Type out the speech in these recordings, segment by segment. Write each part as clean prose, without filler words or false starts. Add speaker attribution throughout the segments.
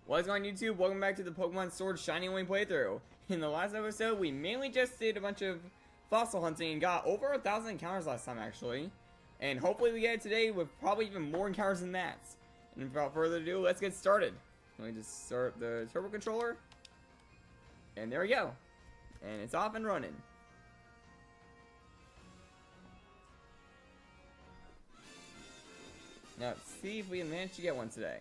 Speaker 1: What's going on YouTube? Welcome back to the Pokemon Sword Shiny Wing playthrough. In the last episode, we mainly just did a bunch of fossil hunting and got over 1,000 encounters last time actually. And hopefully we get it today with probably even more encounters than that. And without further ado, let's get started. Let me just start the turbo controller. And there we go. And it's off and running. Now let's see if we can manage to get one today.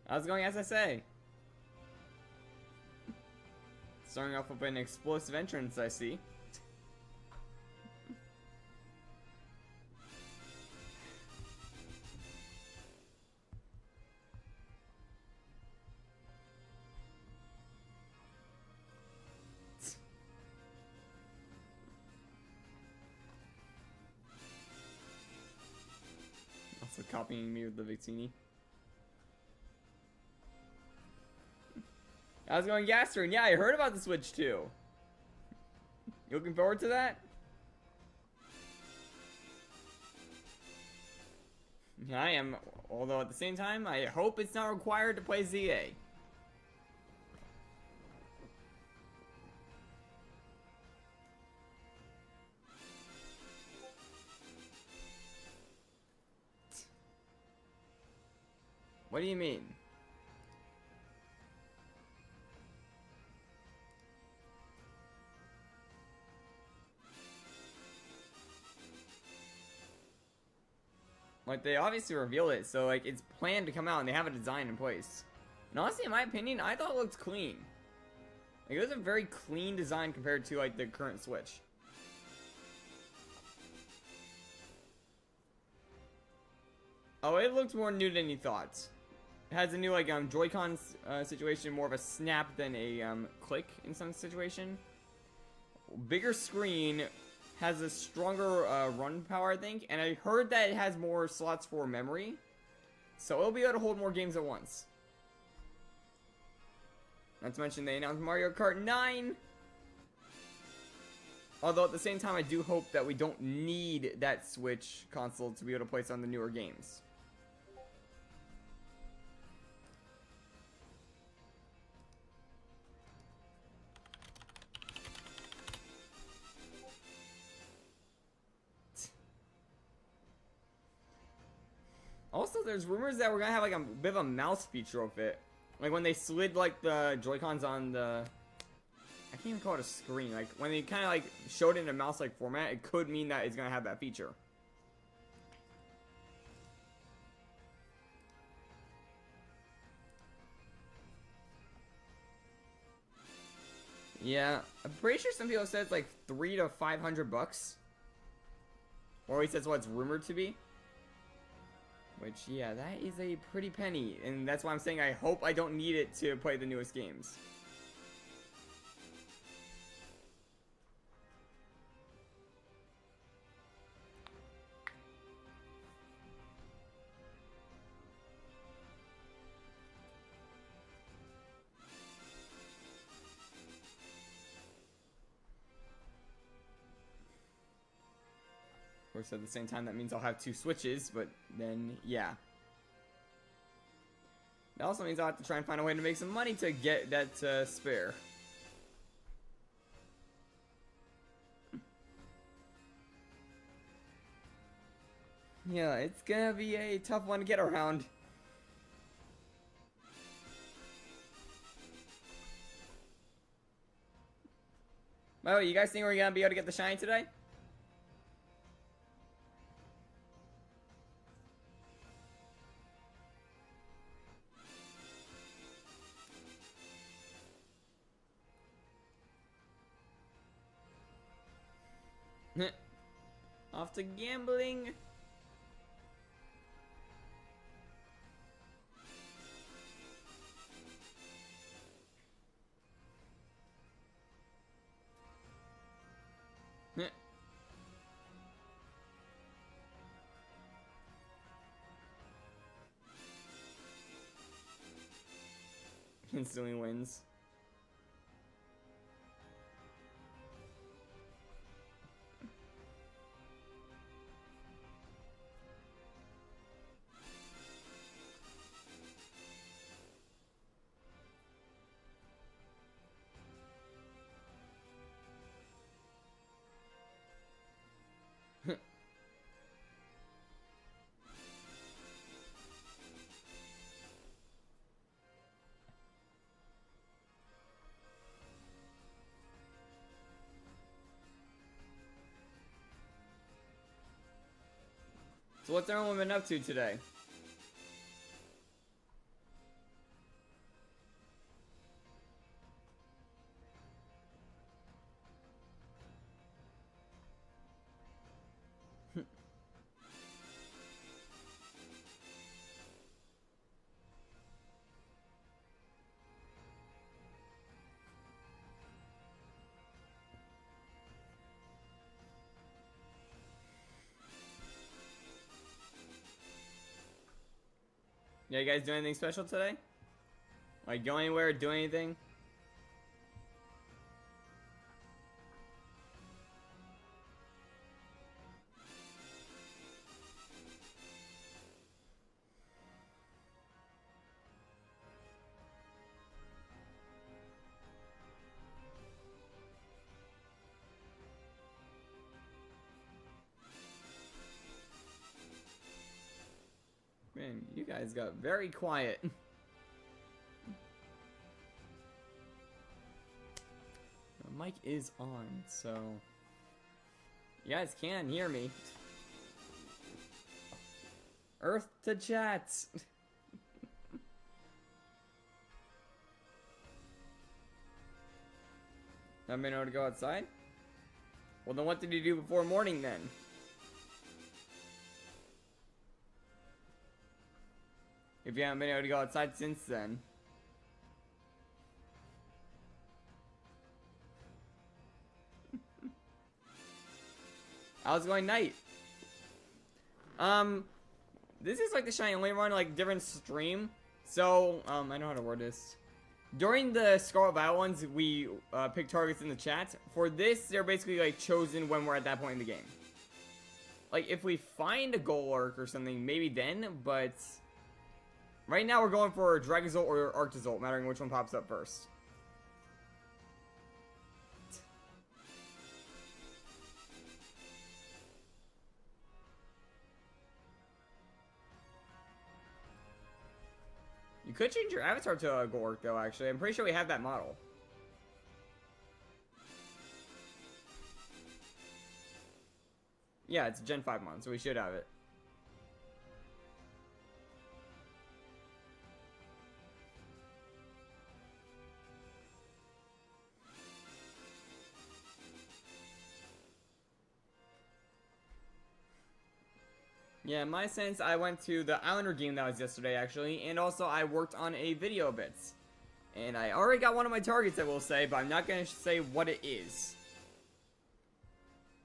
Speaker 1: How's it going, as I say? Starting off with an explosive entrance, I see. Also copying me with the Victini. How's it going, Gastrin? Yeah, I heard about the Switch too. You looking forward to that? I am, although at the same time, I hope it's not required to play ZA. What do you mean? Like, they obviously revealed it, so, like, it's planned to come out and they have a design in place. And honestly, in my opinion, I thought it looked clean. Like, it was a very clean design compared to, like, the current Switch. Oh, it looks more new than you thought. It has a new, like, Joy-Con situation, more of a snap than a, click in some situation. Bigger screen. Has a stronger run power, I think, and I heard that it has more slots for memory, so it'll be able to hold more games at once. Not to mention they announced Mario Kart 9. Although at the same time, I do hope that we don't need that Switch console to be able to play some of the newer games. Also, there's rumors that we're gonna have like a bit of a mouse feature of it. Like when they slid like the Joy-Cons on the... I can't even call it a screen. Like when they kind of like showed it in a mouse-like format, it could mean that it's gonna have that feature. Yeah, I'm pretty sure some people said it's like $300 to $500. Or at least that's what it's rumored to be. Which, yeah, that is a pretty penny. And that's why I'm saying I hope I don't need it to play the newest games. Of course, at the same time, that means I'll have 2 Switches, but then, yeah. That also means I'll have to try and find a way to make some money to get that spare. Yeah, it's gonna be a tough one to get around. By the way, you guys think we're gonna be able to get the shiny today? Off to gambling. instantly wins. So what's everyone been up to today? Yeah, you guys do anything special today? Like go anywhere, do anything? Man, you guys got very quiet. The mic is on, so you guys can hear me. Earth to chats. Haven't been able to go outside? Well, then what did you do before morning then? If you haven't been able to go outside since then. How's it going night? This is like the Shiny Only run, like different stream. So, I know how to word this. During the Scarlet Violet ones, we pick targets in the chat. For this, they're basically like chosen when we're at that point in the game. Like if we find a goal arc or something, maybe then, but right now we're going for Dragonzolt or Arctozolt, mattering which one pops up first. You could change your avatar to a Gork, though, actually. I'm pretty sure we have that model. Yeah, it's a Gen 5 mon, so we should have it. Yeah, in my sense, I went to the Islander game that was yesterday, actually, and also I worked on a video bits. And I already got one of my targets, I will say, but I'm not going to say what it is.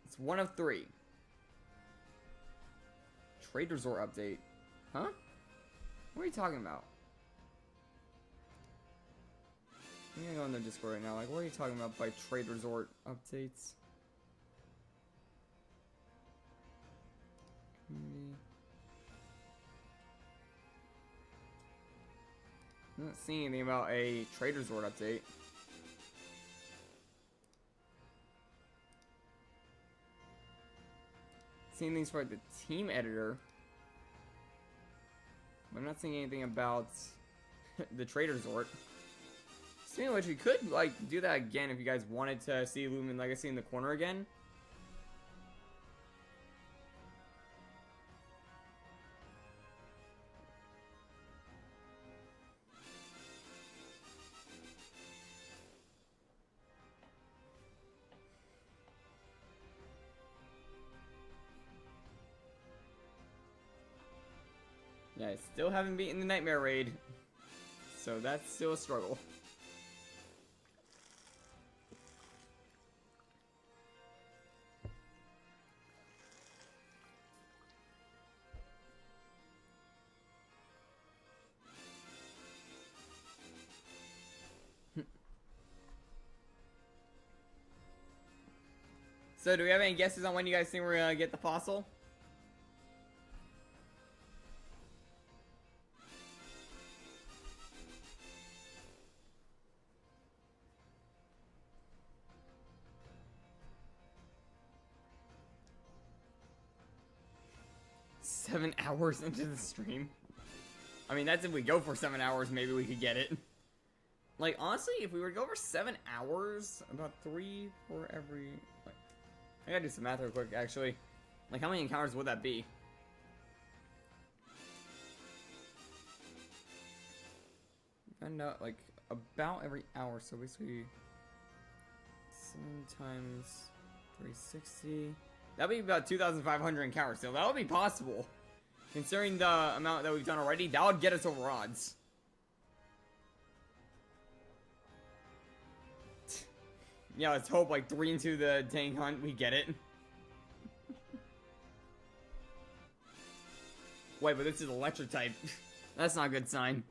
Speaker 1: It's one of 3. Trade Resort update. Huh? What are you talking about? I'm gonna go on their Discord right now. Like, what are you talking about by Trade Resort updates? Community. I'm not seeing anything about a Trade Resort update. Seeing things for like, the team editor. But I'm not seeing anything about the Trade Resort. Speaking of which, we could like do that again if you guys wanted to see Lumen Legacy in the corner again. Yeah, I still haven't beaten the Nightmare Raid, so that's still a struggle. So, do we have any guesses on when you guys think we're gonna get the fossil? Seven hours into the stream. I mean, that's if we go for 7 hours, maybe we could get it. Like, honestly, if we were to go for 7 hours, about 3 for every... Like, I gotta do some math real quick, actually. Like, how many encounters would that be? Find out, like, about every hour, so basically... 7 times 360... That'd be about 2,500 encounters, so that would be possible. Considering the amount that we've done already, that would get us over odds. Yeah, let's hope like 3 into the dang hunt, we get it. Wait, but this is electric type. That's not a good sign.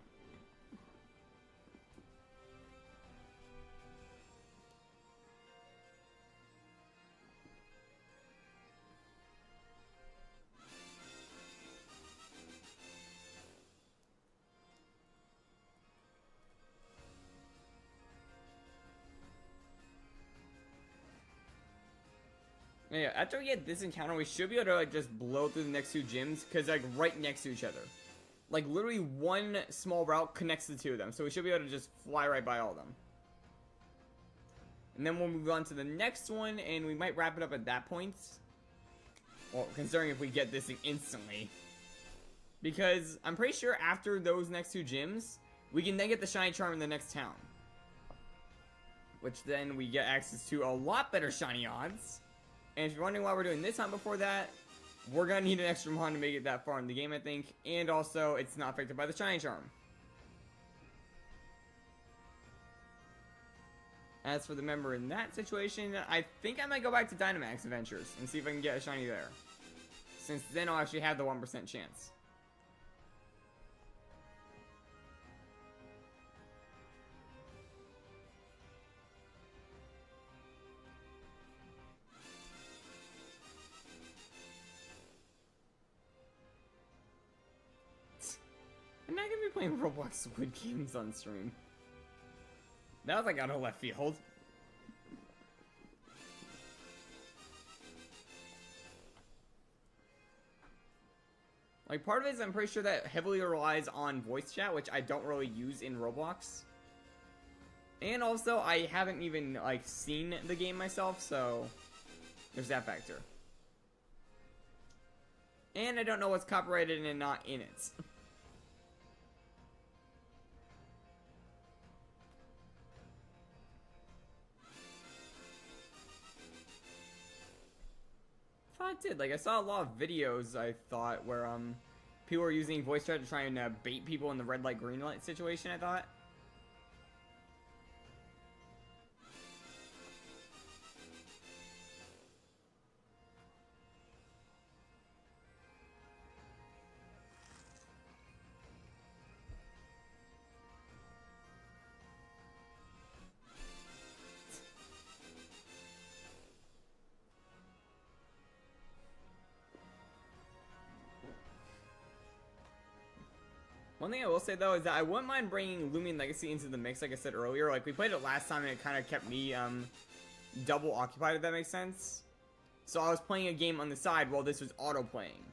Speaker 1: Yeah, after we get this encounter, we should be able to like just blow through the next 2 gyms, because like right next to each other. Like literally one small route connects the 2 of them, so we should be able to just fly right by all of them. And then we'll move on to the next one, and we might wrap it up at that point. Well, considering if we get this thing instantly. Because I'm pretty sure after those next 2 gyms, we can then get the shiny charm in the next town. Which then we get access to a lot better shiny odds. And if you're wondering why we're doing this hunt before that, we're going to need an extra hunt to make it that far in the game, I think. And also, it's not affected by the shiny charm. As for the member in that situation, I think I might go back to Dynamax Adventures and see if I can get a shiny there. Since then I'll actually have the 1% chance. I'm not gonna be playing Roblox Squid Games on stream. That was like out of left field. Like part of it is I'm pretty sure that heavily relies on voice chat, which I don't really use in Roblox. And also I haven't even like seen the game myself, so there's that factor. And I don't know what's copyrighted and not in it. I did. Like, I saw a lot of videos, I thought, where, people were using voice chat to try and, bait people in the red light, green light situation, I thought. One thing I will say though is that I wouldn't mind bringing Lumion Legacy into the mix, like I said earlier. Like we played it last time and it kind of kept me double occupied, if that makes sense. So I was playing a game on the side while this was auto playing.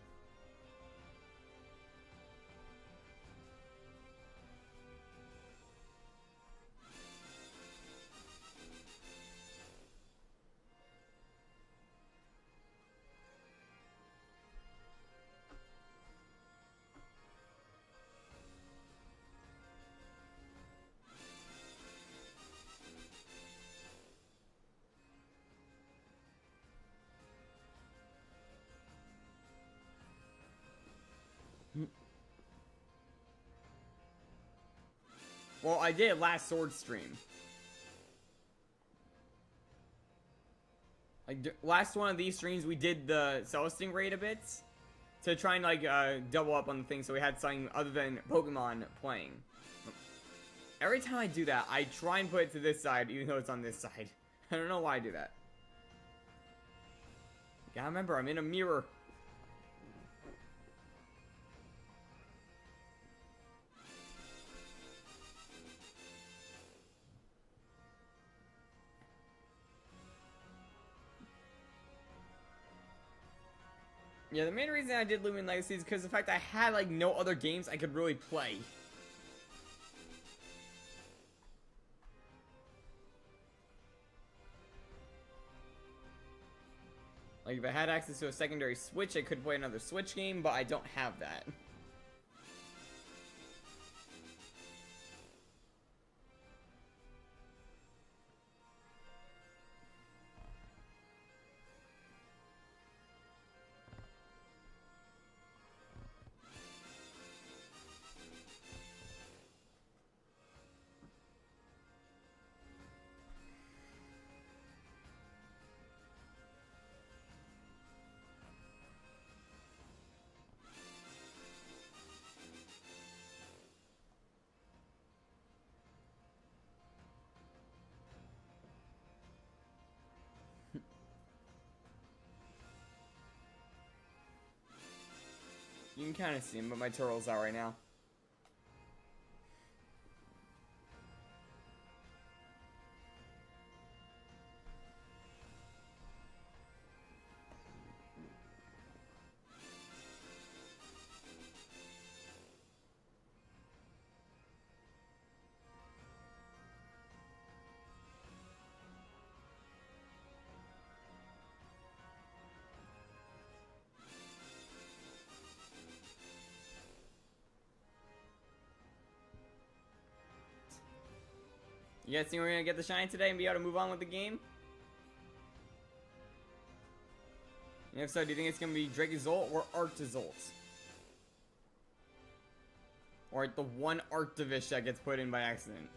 Speaker 1: Well, I did last Sword stream. Like, last one of these streams, we did the Celesting raid a bit. To try and, like, double up on the thing so we had something other than Pokemon playing. Every time I do that, I try and put it to this side, even though it's on this side. I don't know why I do that. Yeah, remember, I'm in a mirror. Yeah, the main reason I did Lumen Legacy is because the fact I had, like, no other games I could really play. Like, if I had access to a secondary Switch, I could play another Switch game, but I don't have that. You can kind of see him, but my turtle's out right now. You guys think we're gonna get the shine today and be able to move on with the game? And if so, do you think it's gonna be Dracozolt or Arctozolt? Or the one Arctivish that gets put in by accident?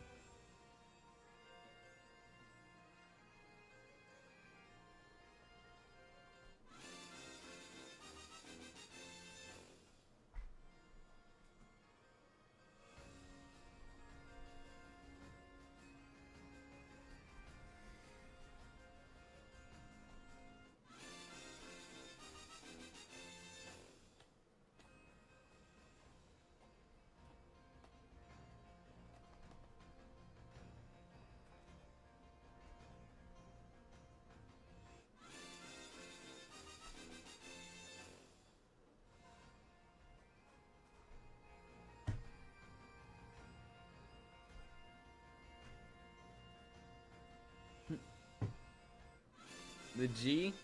Speaker 1: The G?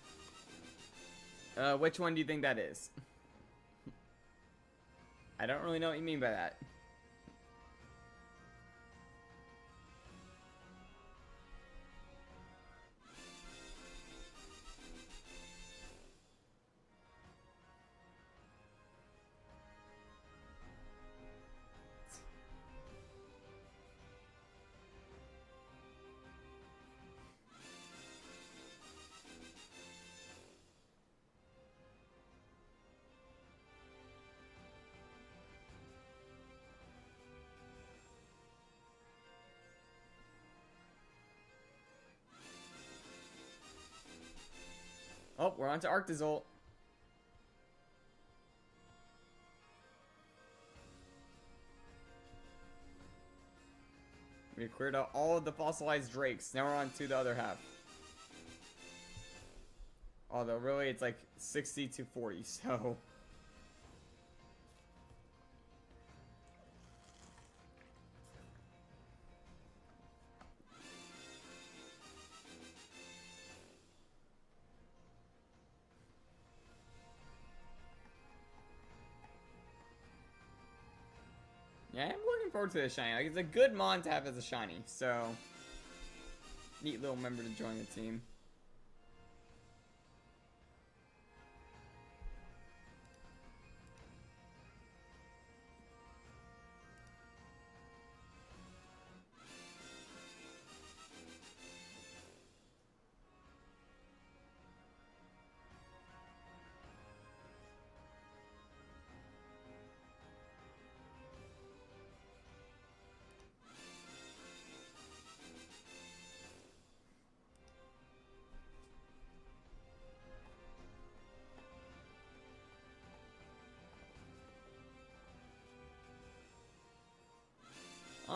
Speaker 1: Which one do you think that is? I don't really know what you mean by that. Oh, we're on to Arctozolt. We cleared out all of the fossilized drakes. Now we're on to the other half. Although really it's like 60 to 40, so... Yeah, I'm looking forward to the shiny. Like, it's a good mon to have as a shiny, so... Neat little member to join the team.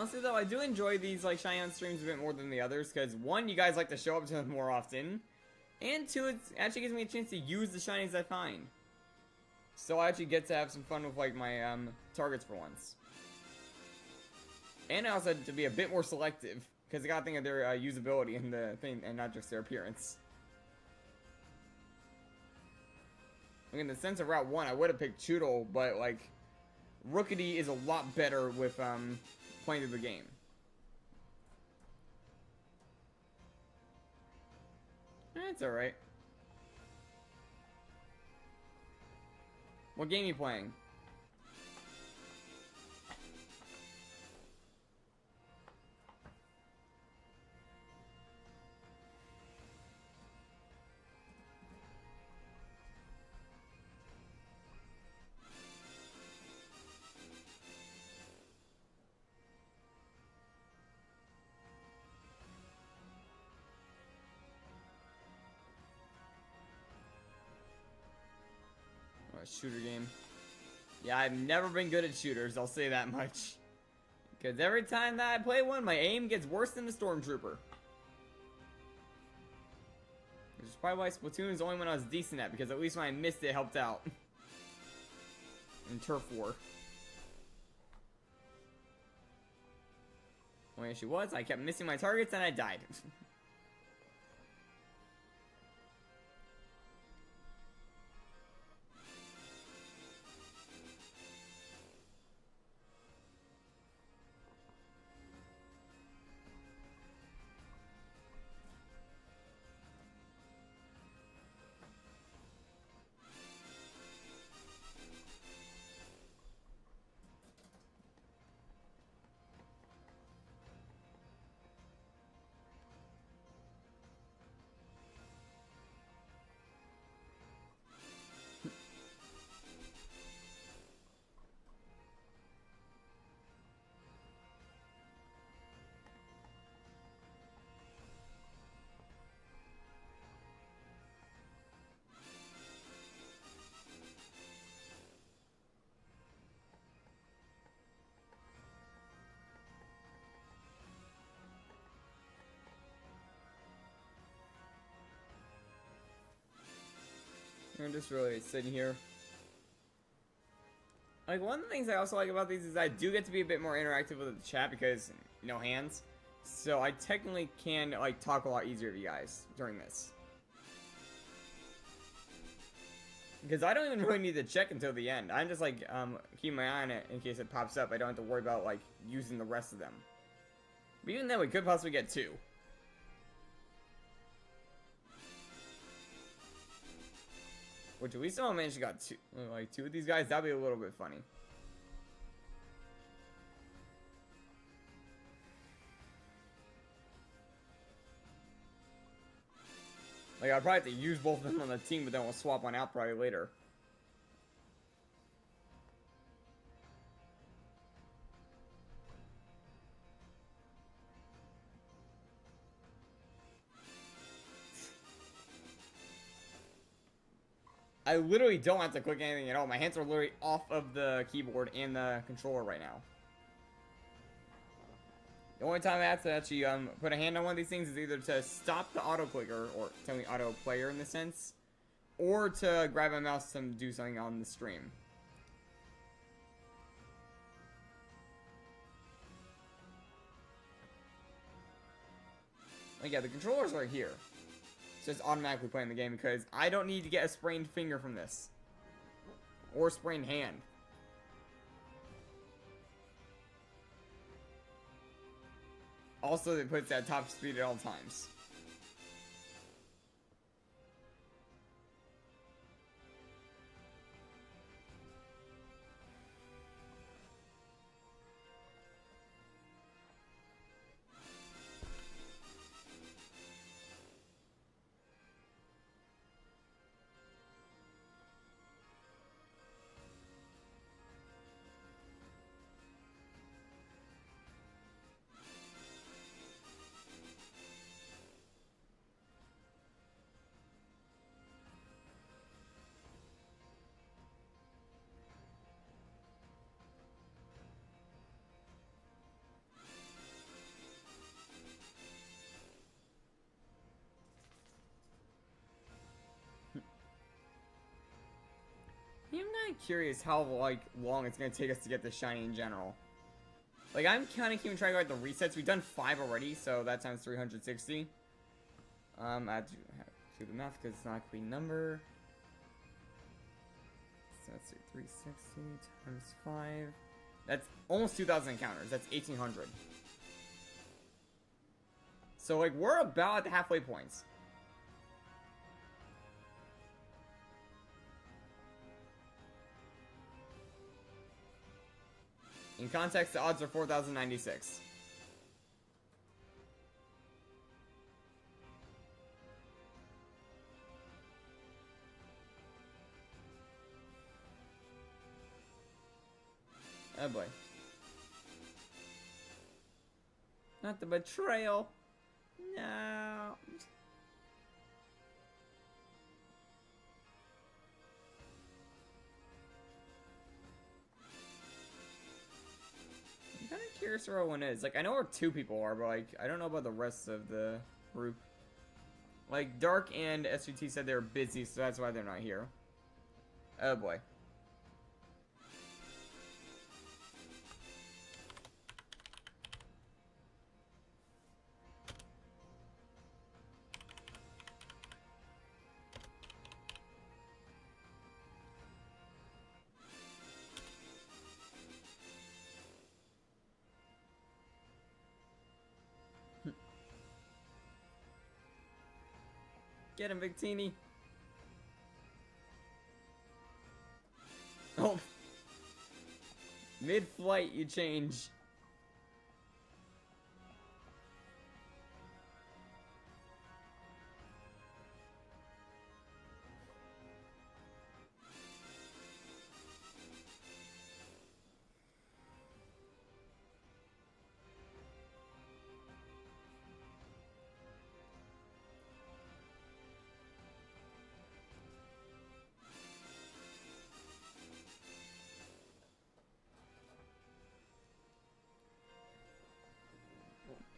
Speaker 1: Honestly though, I do enjoy these like ShinyHunt streams a bit more than the others, because one, you guys like to show up to them more often, and two, it actually gives me a chance to use the shinies I find. So I actually get to have some fun with like my targets for once. And I also had to be a bit more selective, because I gotta think of their usability in the thing, and not just their appearance. Like in the sense of Route 1, I would have picked Choodle, but like, Rookity is a lot better with playing through the game. It's alright. What game are you playing? A shooter game. Yeah, I've never been good at shooters, I'll say that much. Because every time that I play one, my aim gets worse than the Stormtrooper. Which is probably why Splatoon is the only one I was decent at, because at least when I missed it, helped out. In Turf War. Well, the issue was, I kept missing my targets and I died. I'm just really sitting here. Like, one of the things I also like about these is I do get to be a bit more interactive with the chat because, no hands. So I technically can, like, talk a lot easier to you guys during this. Because I don't even really need to check until the end. I'm just, like, keeping my eye on it in case it pops up. I don't have to worry about, like, using the rest of them. But even then, we could possibly get 2. Which at least someone managed to got 2, like 2 of these guys. That'd be a little bit funny. Like, I'd probably have to use both of them on the team, but then we'll swap one out probably later. I literally don't have to click anything at all. My hands are literally off of the keyboard and the controller right now. The only time I have to actually put a hand on one of these things is either to stop the auto clicker, or technically auto player in the sense, or to grab my mouse to do something on the stream. Like, yeah, the controller's right here. It's just automatically playing the game because I don't need to get a sprained finger from this. Or a sprained hand. Also, it puts at top speed at all times. curious how like long it's gonna take us to get this shiny in general. Like, I'm kind of keeping track of like the resets. We've done 5 already, so that times 360. I have to do the math because it's not a clean number. So let's see, 360 times 5. That's almost 2,000 encounters. That's 1,800. So, like, we're about at the halfway points. In context, the odds are 4,096. Oh boy. Not the betrayal. No. I'm kind of curious where everyone is. Like, I know where 2 people are, but like, I don't know about the rest of the group. Like, Dark and SUT said they were busy, so that's why they're not here. Oh boy. Get him, Victini. Oh. Mid-flight, you change.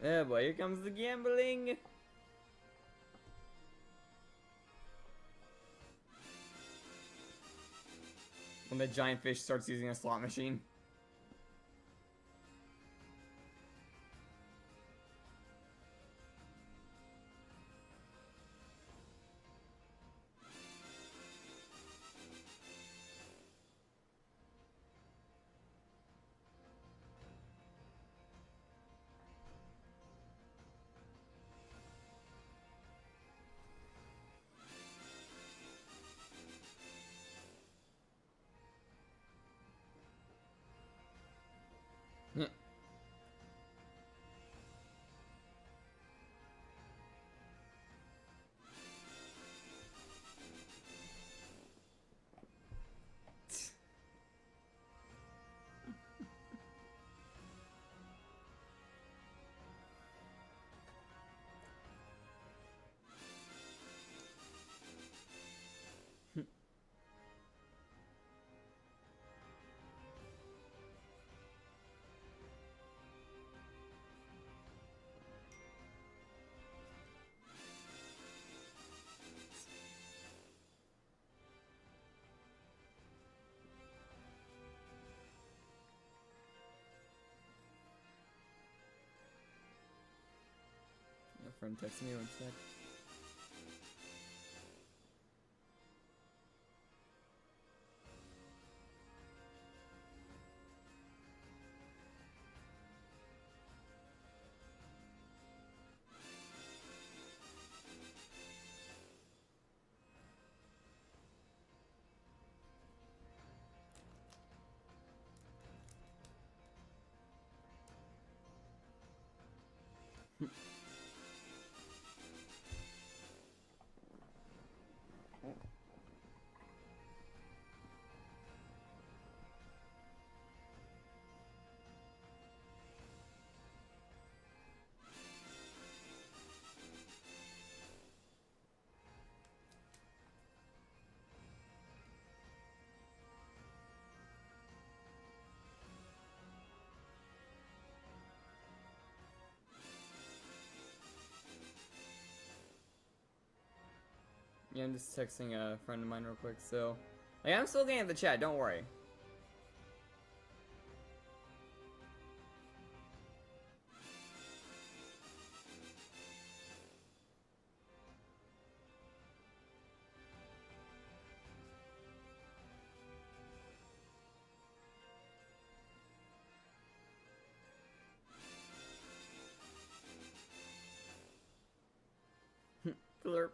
Speaker 1: Oh boy, here comes the gambling. When the giant fish starts using a slot machine. My friend texted me one sec. Yeah, I'm just texting a friend of mine real quick, so Like, I'm still looking at the chat, don't worry. Cooler.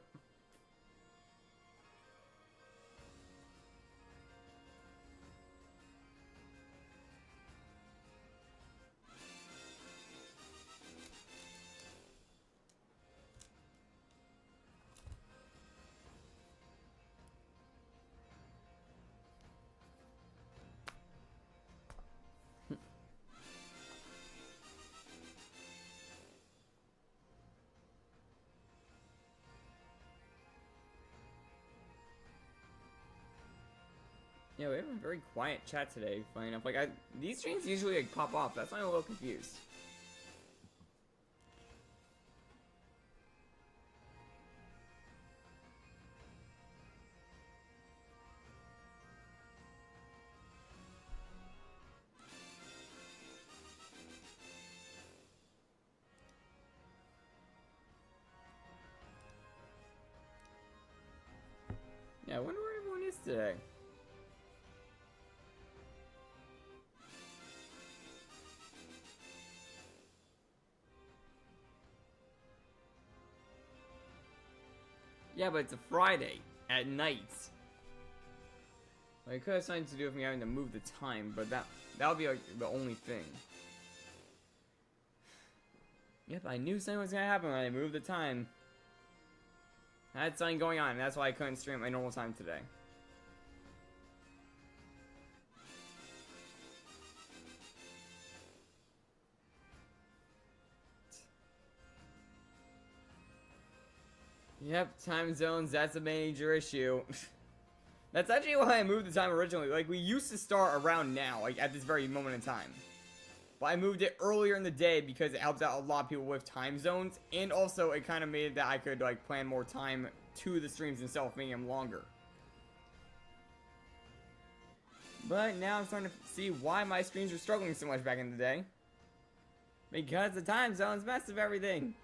Speaker 1: Yeah, we have a very quiet chat today, funny enough. Like, these streams usually like pop off. That's why I'm a little confused. Yeah, I wonder where everyone is today. Yeah, but it's a Friday at night. Like, it could have something to do with me having to move the time, but that would be like the only thing. Yep, I knew something was gonna happen when I moved the time. I had something going on, and that's why I couldn't stream at my normal time today. Yep, time zones, that's a major issue. That's actually why I moved the time originally. Like, we used to start around now, like, at this very moment in time. But I moved it earlier in the day because it helps out a lot of people with time zones. And also, it kind of made it that I could, like, plan more time to the streams themselves, making them longer. But now I'm starting to see why my streams were struggling so much back in the day. Because the time zones mess with everything.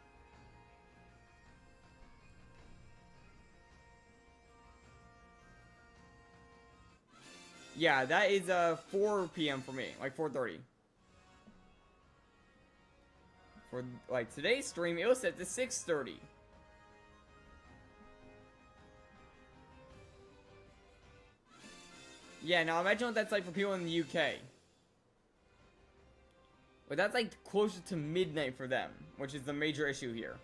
Speaker 1: Yeah, that is 4 p.m. for me, like 4:30. For like today's stream, it was set to 6:30. Yeah, now imagine what that's like for people in the UK. But that's like closer to midnight for them, which is the major issue here.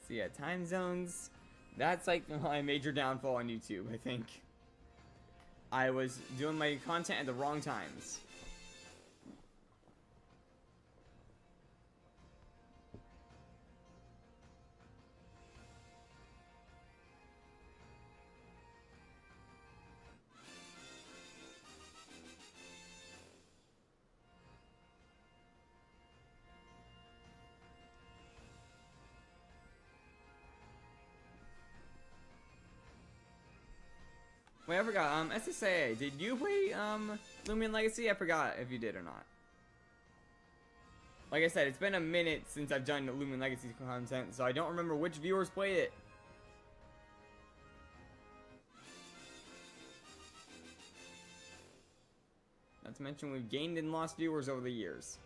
Speaker 1: So yeah, time zones. That's like my major downfall on YouTube, I think. I was doing my content at the wrong times. Wait, I forgot, SSA, did you play, Lumion Legacy? I forgot if you did or not. Like I said, it's been a minute since I've done Lumion Legacy content, so I don't remember which viewers played it. Not to mention we've gained and lost viewers over the years.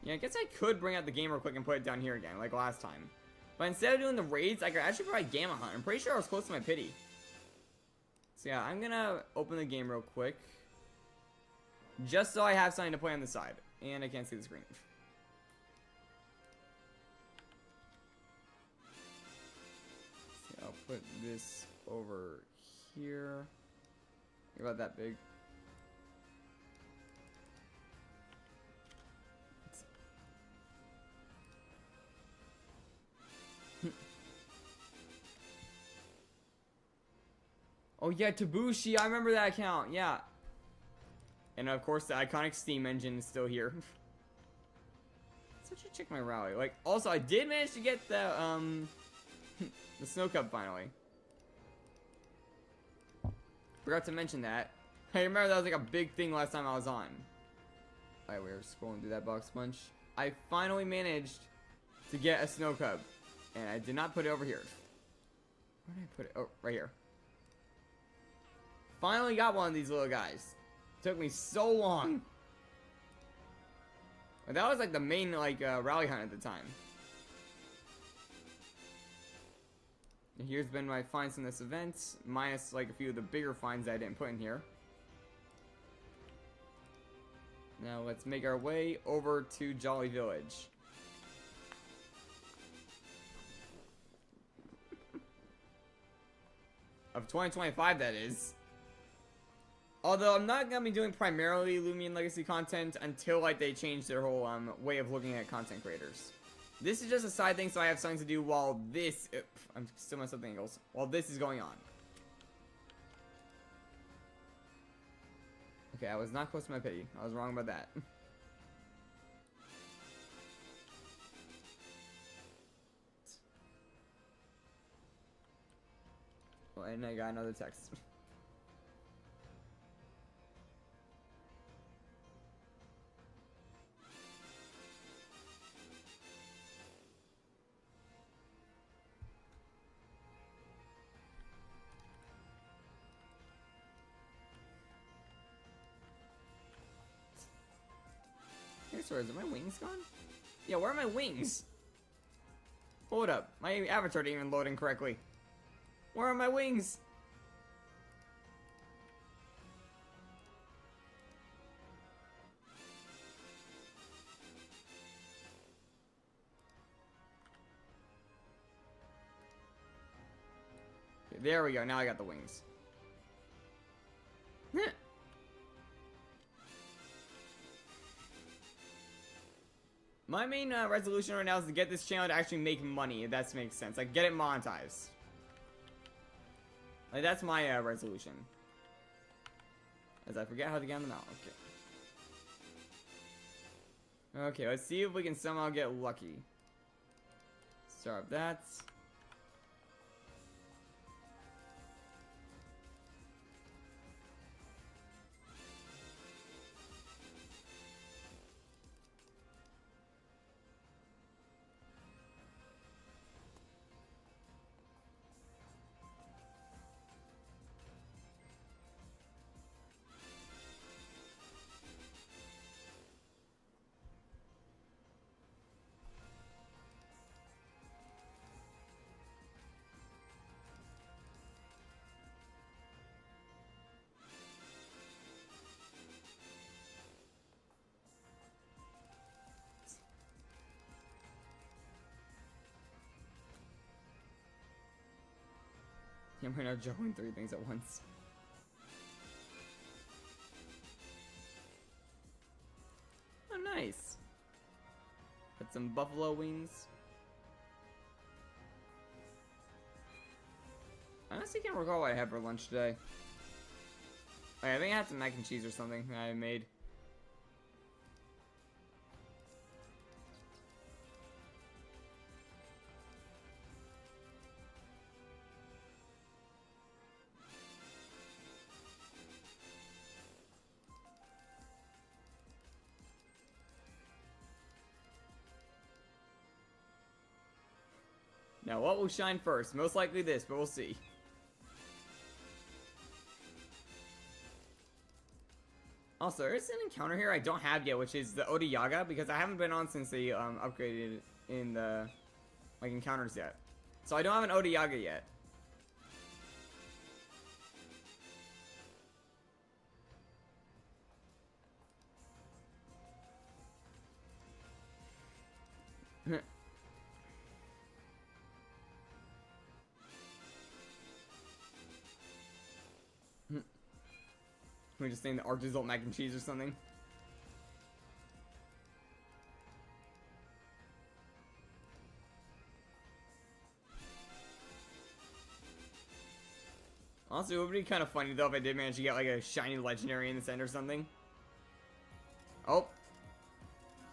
Speaker 1: Yeah, I guess I could bring out the game real quick and put it down here again, like last time. But instead of doing the raids, I could actually probably Gamma Hunt. I'm pretty sure I was close to my pity. So yeah, I'm gonna open the game real quick. Just so I have something to play on the side. And I can't see the screen. So I'll put this over here. You're about that big. Oh yeah, Tabushi, I remember that account, yeah. And of course the iconic Steam engine is still here. So I should check my rally. Like, also I did manage to get the the Snow Cup finally. Forgot to mention that. I remember that was like a big thing last time I was on. Alright, we were scrolling through that box bunch. I finally managed to get a Snow Cub. And I did not put it over here. Where did I put it? Oh, right here. Finally got one of these little guys. Took me so long. But that was like the main like rally hunt at the time. And here's been my finds from this event, minus like a few of the bigger finds I didn't put in here. Now let's make our way over to Jolly Village. Of 2025, that is. Although I'm not gonna be doing primarily Lumion Legacy content until like they change their whole way of looking at content creators. This is just a side thing, so I have something to do while this. I'm still messing up the angles. While this is going on. Okay, I was not close to my pity. I was wrong about that. Well, and I got another text. Sorry, are my wings gone? Yeah, where are my wings? Hold up, my avatar didn't even load in correctly. Where are my wings? Okay, there we go, now I got the wings. My main resolution right now is to get this channel to actually make money, if that makes sense. Like, get it monetized. Like, that's my resolution. As I forget how to get on the mount. Okay. Okay, let's see if we can somehow get lucky. Start that. I'm right now juggling 3 things at once. Oh, nice. Got some buffalo wings. I honestly can't recall what I had for lunch today. Okay, I think I had some mac and cheese or something that I made. Now, what will shine first? Most likely this, but we'll see. Also, there's an encounter here I don't have yet, which is the Odiyaga, because I haven't been on since they upgraded in the like encounters yet. So I don't have an Odiyaga yet. We just saying the Arc Result mac and cheese or something. Honestly, it would be kind of funny though if I did manage to get like a shiny legendary in this end or something. Oh.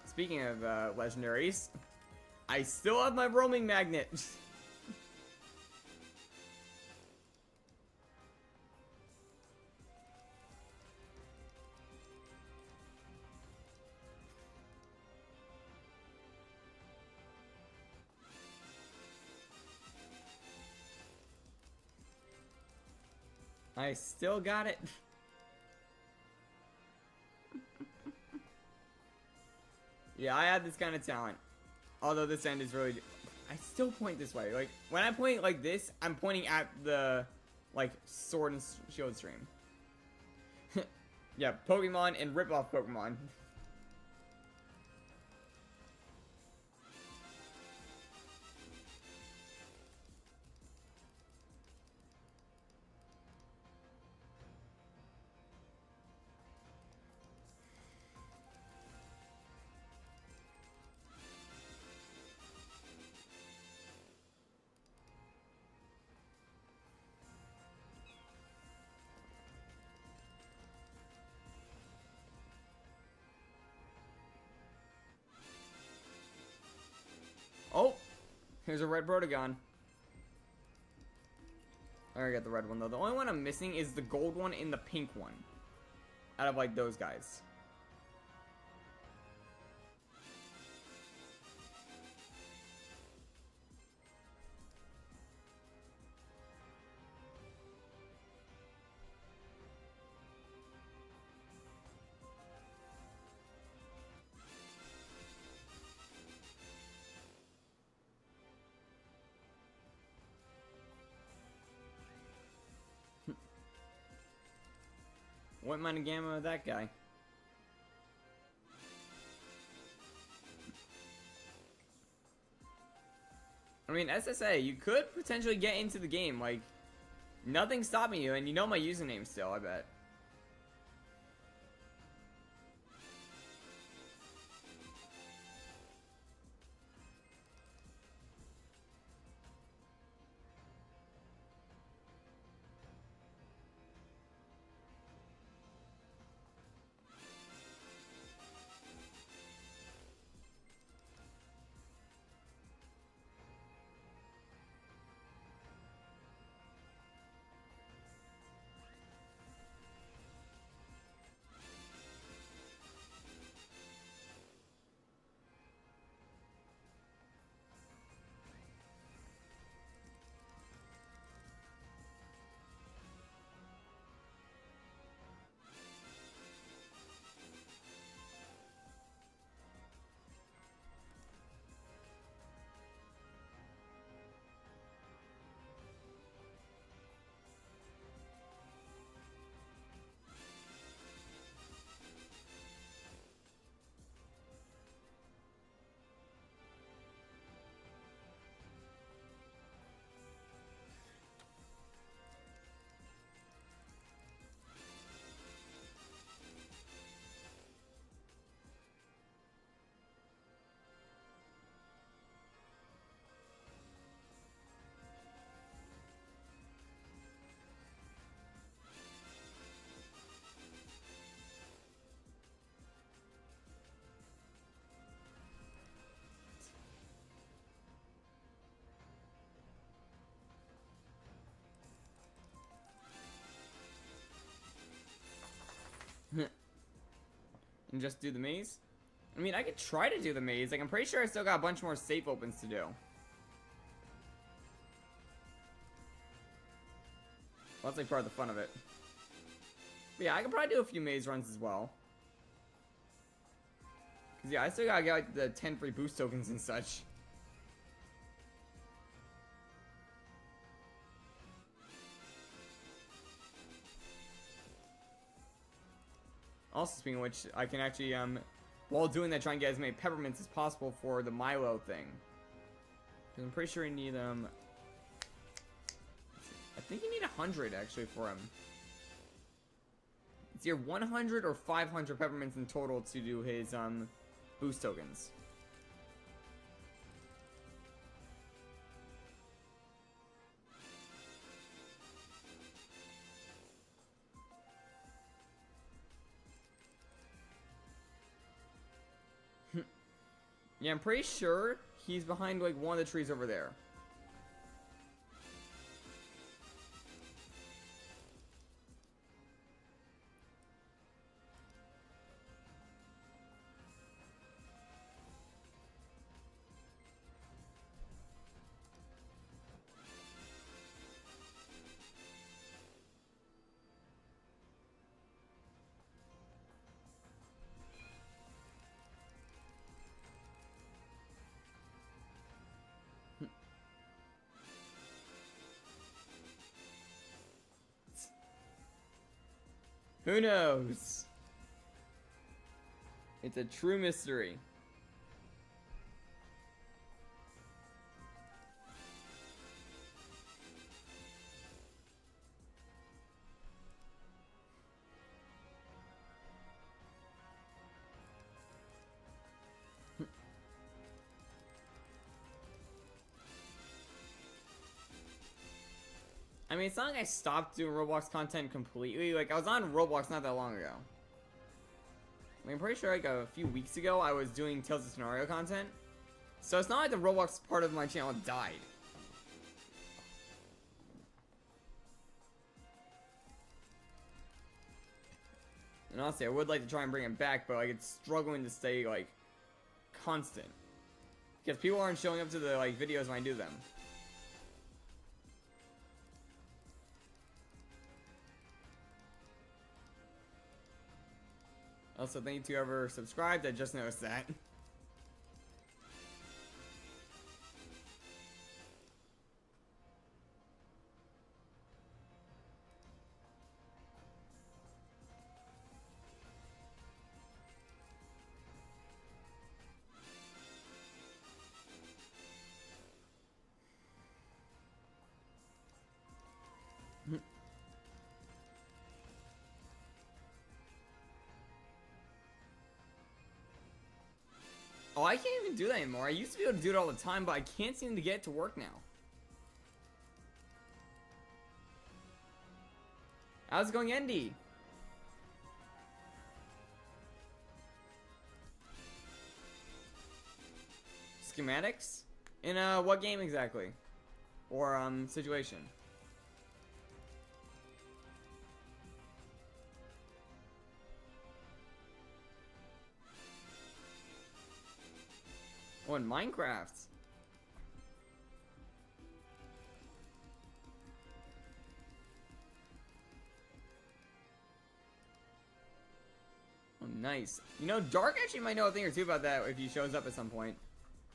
Speaker 1: Speaking of legendaries, I still have my roaming magnet. I still got it. Yeah, I have this kind of talent. Although this end is really... I still point this way. Like, when I point like this, I'm pointing at the, like, sword and shield stream. Yeah, Pokemon and rip-off Pokemon. Oh! Here's a red Brotagon. I already got the red one though. The only one I'm missing is the gold one and the pink one. Out of like those guys. What mind a gamma with that guy? I mean, SSA, you could potentially get into the game. Like, nothing's stopping you, and you know my username still, I bet. And just do the maze? I mean, I could try to do the maze. Like, I'm pretty sure I still got a bunch more safe opens to do. Well, that's like part of the fun of it. But yeah, I could probably do a few maze runs as well. Cause yeah, I still gotta get like the 10 free boost tokens and such. Also, speaking of which, I can actually, while doing that, try and get as many peppermints as possible for the Milo thing. Because I'm pretty sure you need, I think you need 100, actually, for him. It's either 100 or 500 peppermints in total to do his boost tokens. Yeah, I'm pretty sure he's behind like one of the trees over there. Who knows? It's a true mystery. I mean, it's not like I stopped doing Roblox content completely. Like, I was on Roblox not that long ago. I mean, I'm pretty sure like a few weeks ago I was doing Tales of Scenario content. So it's not like the Roblox part of my channel died. And honestly, I would like to try and bring it back, but like it's struggling to stay like constant. Because people aren't showing up to the like videos when I do them. Also, thank you to whoever subscribed. I just noticed that. Oh, I can't even do that anymore. I used to be able to do it all the time, but I can't seem to get it to work now. How's it going, Andy? Schematics? In what game exactly? Or situation? Oh, in Minecraft. Oh, nice. You know, Dark actually might know a thing or two about that if he shows up at some point.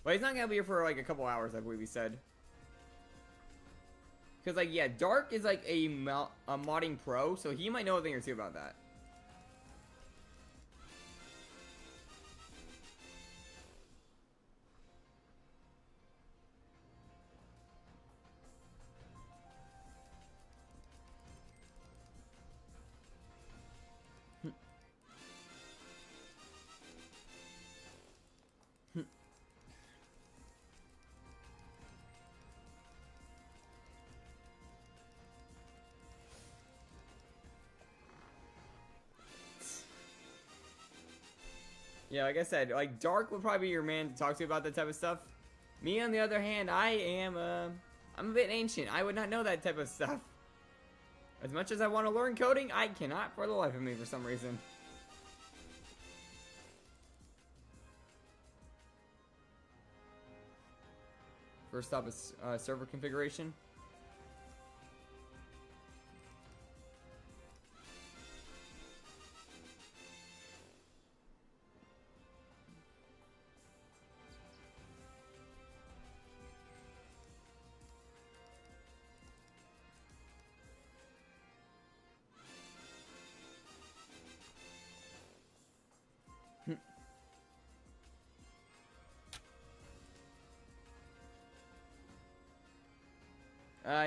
Speaker 1: But he's not gonna be here for like a couple hours, I believe he said. Because, like, yeah, Dark is like a modding pro, so he might know a thing or two about that. Yeah, like I said, like Dark would probably be your man to talk to about that type of stuff. Me, on the other hand, I'm a bit ancient. I would not know that type of stuff. As much as I want to learn coding, I cannot for the life of me for some reason. First stop is server configuration.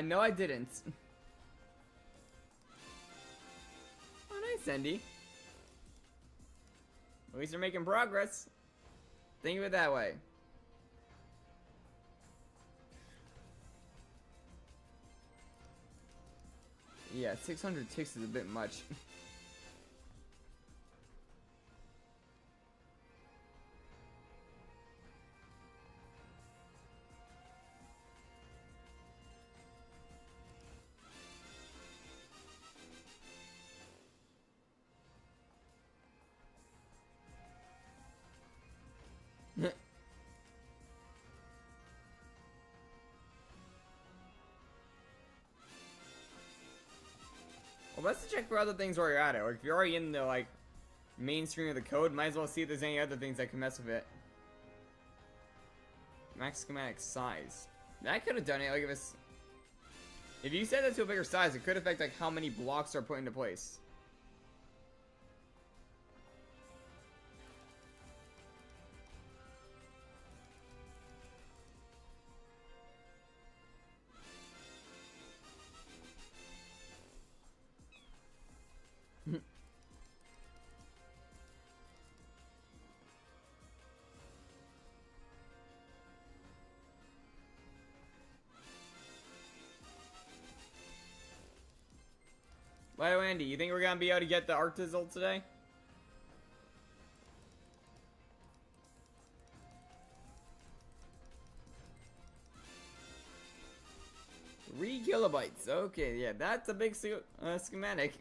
Speaker 1: No, I didn't. Oh, Cindy. At least they're making progress. Think of it that way. Yeah, 600 ticks is a bit much. Well, let's check for other things while you're at it. Or if you're already in the, like, mainstream of the code, might as well see if there's any other things that can mess with it. Max schematic size. That could have done it, like, if it's... If you set that to a bigger size, it could affect, like, how many blocks are put into place. By the way, Andy, you think we're gonna be able to get the art result today? 3 kilobytes. Okay, yeah, that's a big schematic.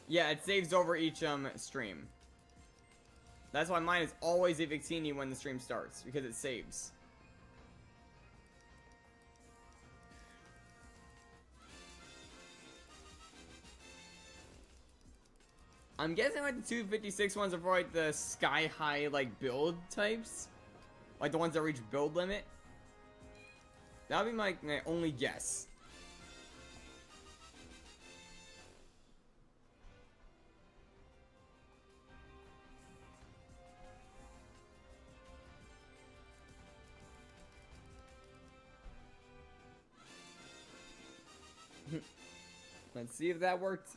Speaker 1: Yeah, it saves over each stream. That's why mine is always a Victini when the stream starts, because it saves. I'm guessing like the 256 ones are for like the sky high like build types, like the ones that reach build limit. That would be my only guess. Let's see if that worked.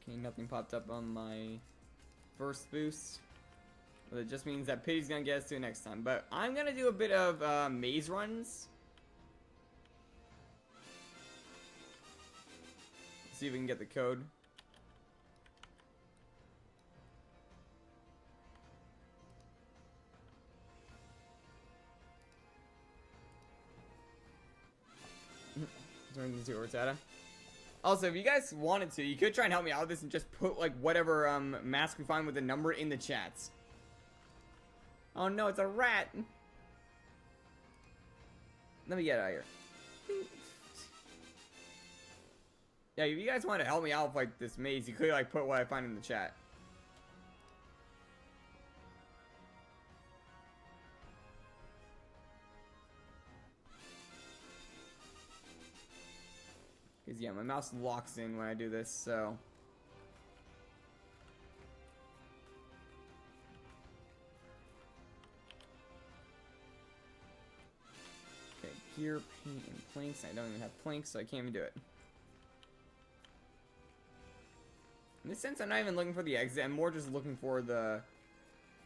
Speaker 1: Okay, nothing popped up on my first boost. But it just means that Pity's gonna get us to it next time. But I'm gonna do a bit of maze runs. See if we can get the code. Turn into Ortata. Also, if you guys wanted to, you could try and help me out with this and just put like whatever mask we find with a number in the chats. Oh no, it's a rat. Let me get out of here. Yeah, if you guys want to help me out with like this maze, you could like put what I find in the chat. Because yeah, my mouse locks in when I do this, so. Okay, gear, paint, and planks. I don't even have planks, so I can't even do it. In this sense, I'm not even looking for the exit. I'm more just looking for the,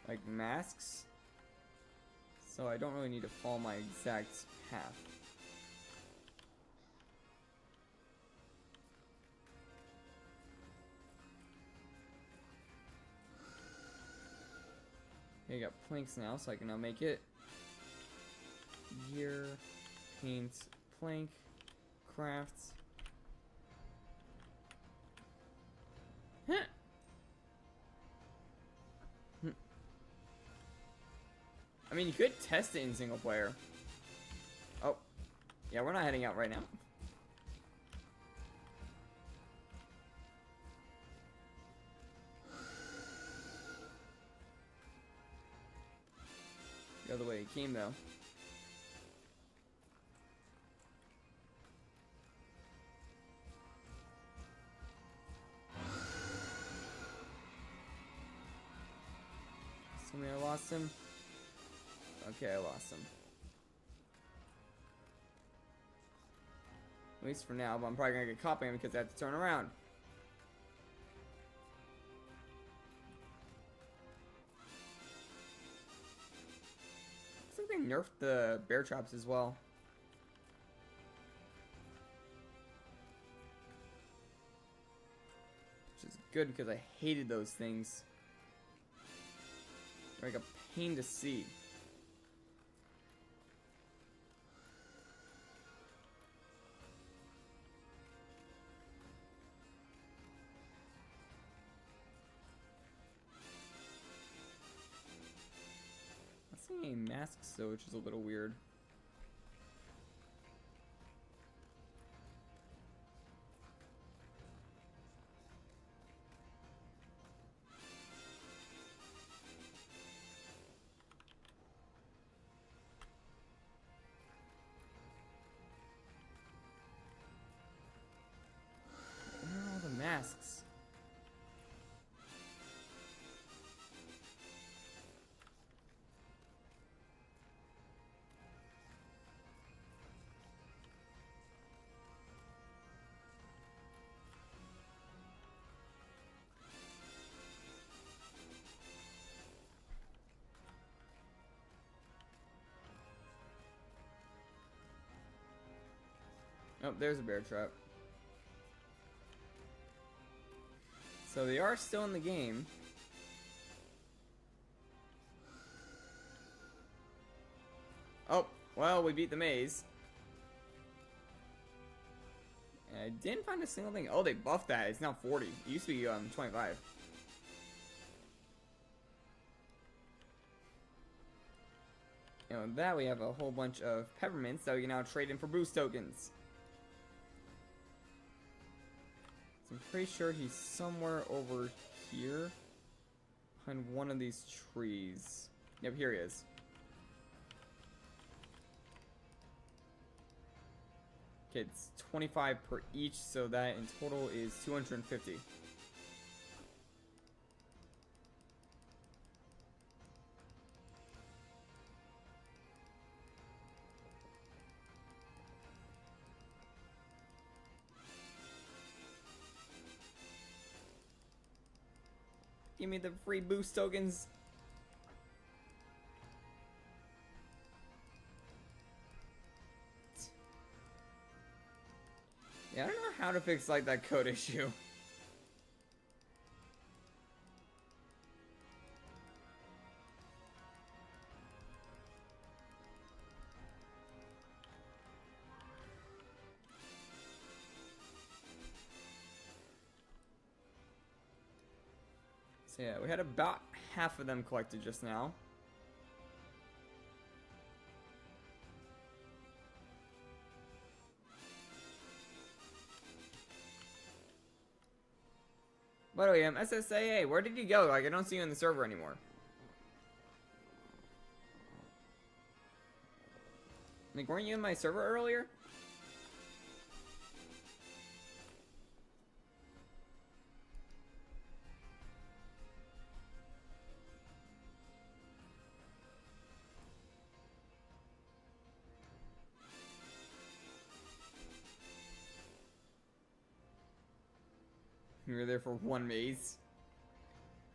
Speaker 1: like, masks. So I don't really need to follow my exact path. Okay, I got planks now, so I can now make it. Gear, paint, plank, crafts. Huh. I mean, you could test it in single player. Oh. Yeah, we're not heading out right now. The other way. he came though. Assuming I lost him. Okay, I lost him. At least for now, but I'm probably gonna get caught by him because I have to turn around. Looks like they nerfed the bear traps as well. Which is good because I hated those things. They're like a pain to see. Any masks though, which is a little weird. Where are all the masks? Oh, there's a bear trap. So they are still in the game. Oh, well, we beat the maze. And I didn't find a single thing. Oh, they buffed that. It's now 40. It used to be 25. And with that, we have a whole bunch of peppermints that we can now trade in for boost tokens. I'm pretty sure he's somewhere over here behind one of these trees. Yep, here he is. Okay, it's 25 per each, so that in total is 250. Give me the free boost tokens. Yeah, I don't know how to fix like that code issue. So yeah, we had about half of them collected just now. By the way, SSAA, where did you go? Like, I don't see you in the server anymore. Like, weren't you in my server earlier? You were there for one maze.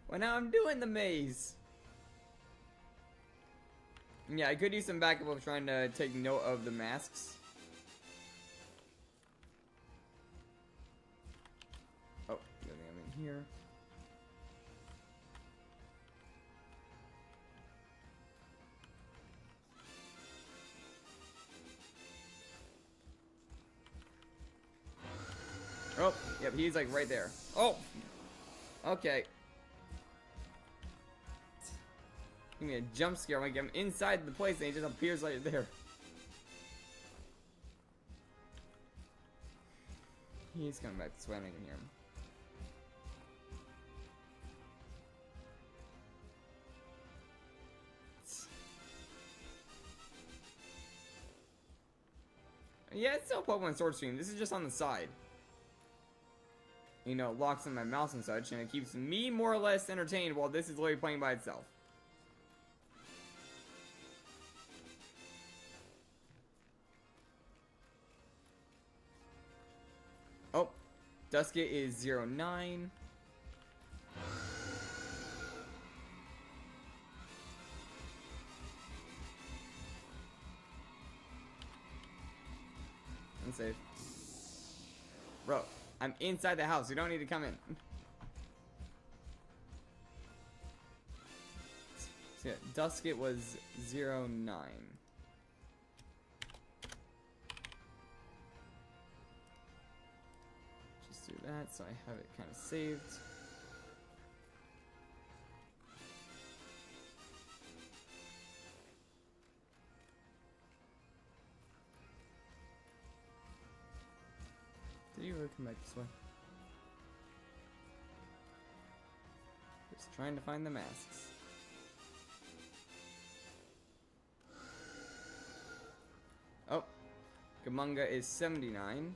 Speaker 1: Well, now I'm doing the maze. Yeah, I could use some backup of trying to take note of the masks. Oh, I think I'm in here. Oh, yep, he's like right there. Oh! Okay. Give me a jump scare when I'm inside the place and he just appears right there. He's coming back this way and I can hear him. Yeah, it's still Pokemon Sword stream. This is just on the side. You know, it locks in my mouse and such, and it keeps me more or less entertained while this is literally playing by itself. Oh, Duskit is 09. Unsafe. Bro, I'm inside the house. You don't need to come in. So yeah, Duskit was 09. Just do that so I have it kind of saved. Did you really come back this way? Just trying to find the masks. Oh, Gamunga is 79.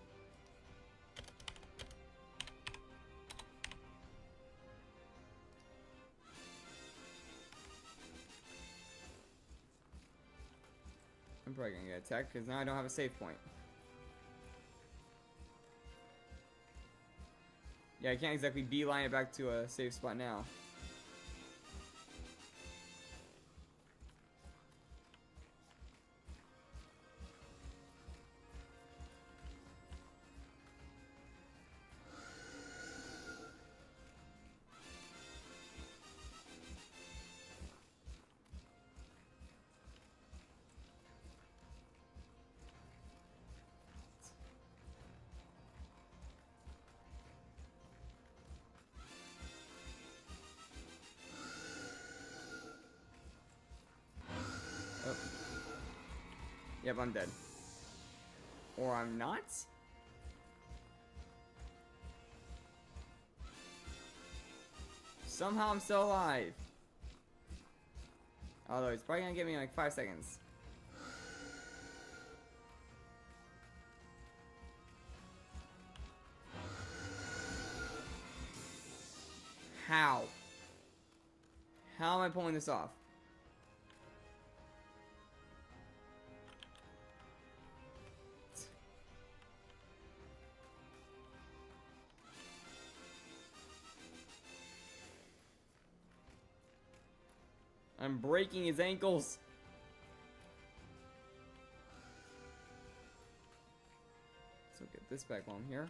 Speaker 1: I'm probably gonna get attacked because now I don't have a save point. Yeah, I can't exactly beeline it back to a safe spot now. Oh. Yep, I'm dead. Or I'm not? Somehow I'm still alive. Although it's probably gonna give me like 5 seconds. How? How am I pulling this off? I'm breaking his ankles. So get this back while I'm here.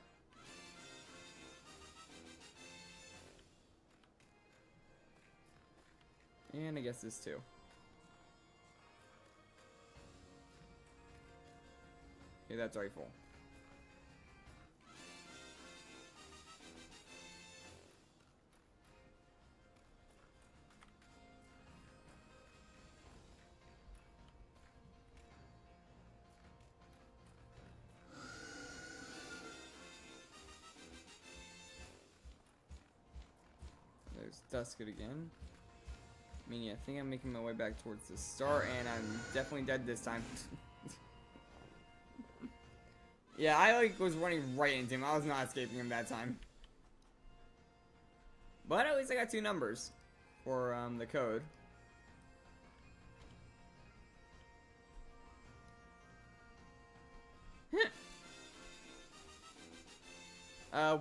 Speaker 1: And I guess this too. Okay, that's already full. There's Duskit again. I mean, yeah, I think I'm making my way back towards the start, and I'm definitely dead this time. Yeah, I like was running right into him. I was not escaping him that time. But at least I got 2 numbers for the code.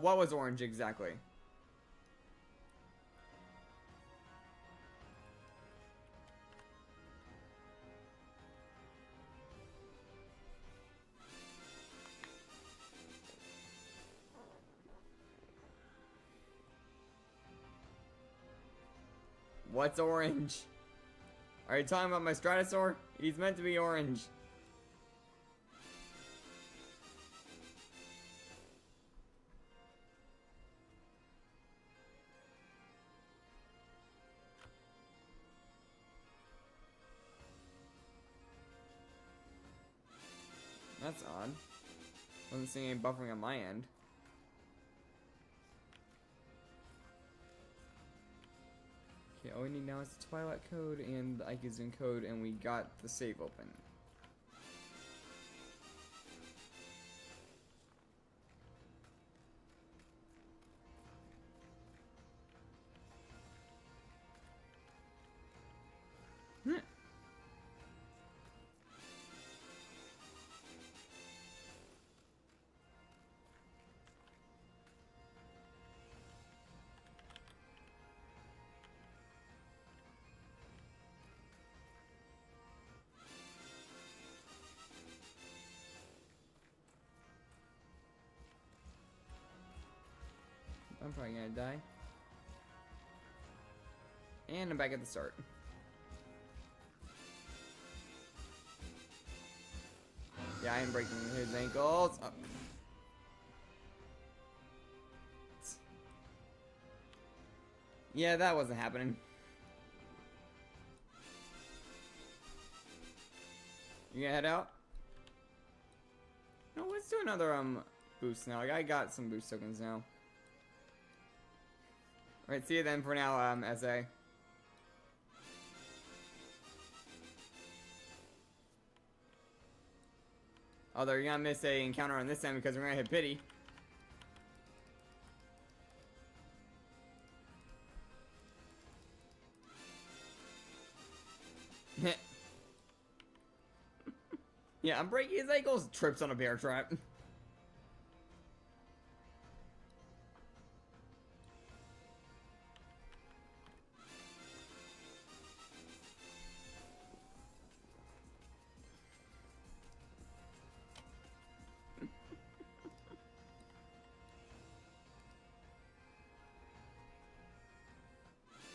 Speaker 1: What was orange exactly? What's orange? Are you talking about my Stratosaur? He's meant to be orange. That's odd. Wasn't seeing any buffering on my end. Okay, all we need now is the Twilight code and the Ikazun code, and we got the save open. I'm probably gonna die. And I'm back at the start. Yeah, I am breaking his ankles. Oh. Yeah, that wasn't happening. You gonna head out? No, let's do another boost now. Like, I got some boost tokens now. Alright, see you then for now, SA. Although you're gonna miss a encounter on this end because we're gonna hit pity. Yeah, I'm breaking his ankles. Trips on a bear trap.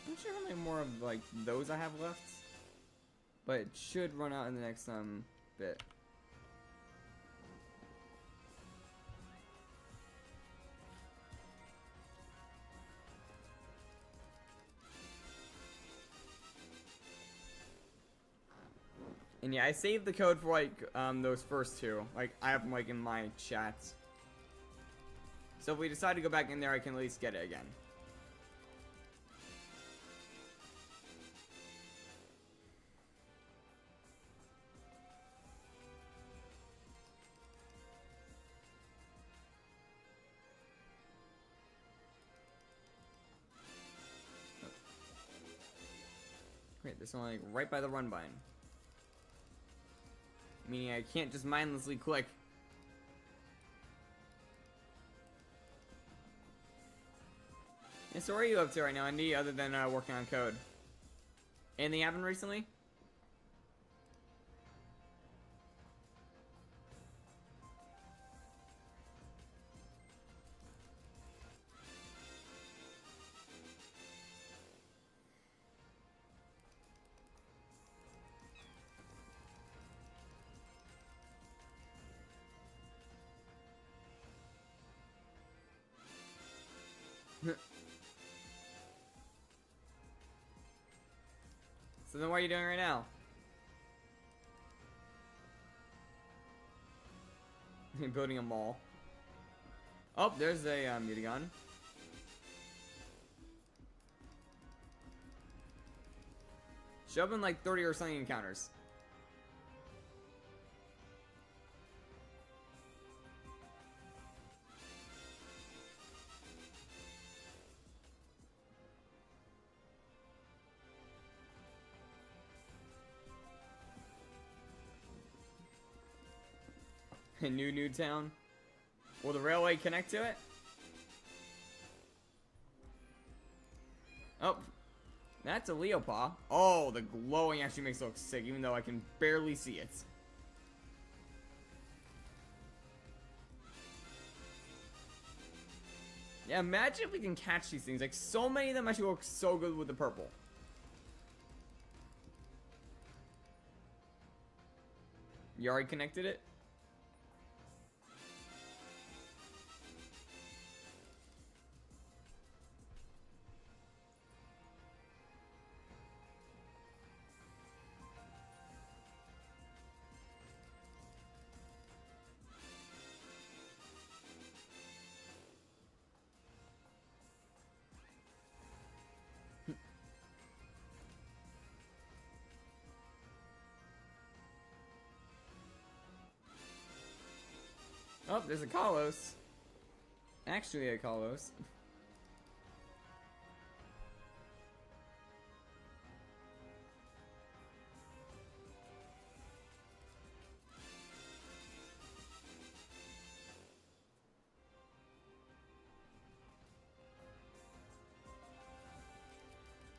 Speaker 1: I'm not sure how many more of like those I have left, but it should run out in the next bit. And yeah, I saved the code for like those first two. Like I have them like in my chats. So if we decide to go back in there, I can at least get it again. Wait, there's one like right by the run button. Meaning I can't just mindlessly click. Yeah, so where are you up to right now, Andy, other than working on code? Anything happened recently? So then what are you doing right now? You're building a mall. Oh, there's a Mutagon. Show up in like 30 or something encounters. New town. Will the railway connect to it? Oh, that's a Leopaw. Oh, the glowing actually makes it look sick, even though I can barely see it. Yeah, imagine if we can catch these things. Like, so many of them actually look so good with the purple. You already connected it? Oh, there's a Kalos. Actually a Kalos.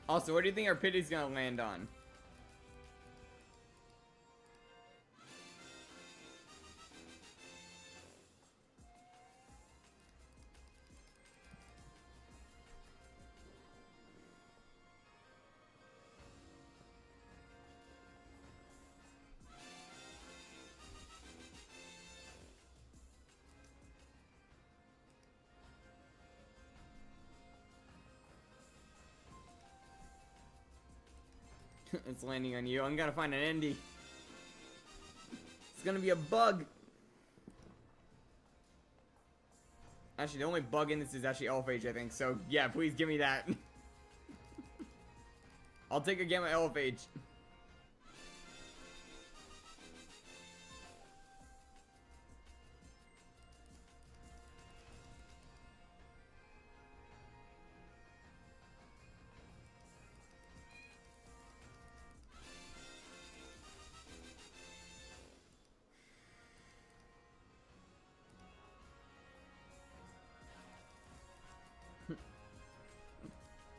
Speaker 1: Also, what do you think our pity's gonna land on? It's landing on you. I'm gonna find an Indy. It's gonna be a bug. Actually, the only bug in this is actually LFH, I think. So, yeah, please give me that. I'll take a Gamma LFH.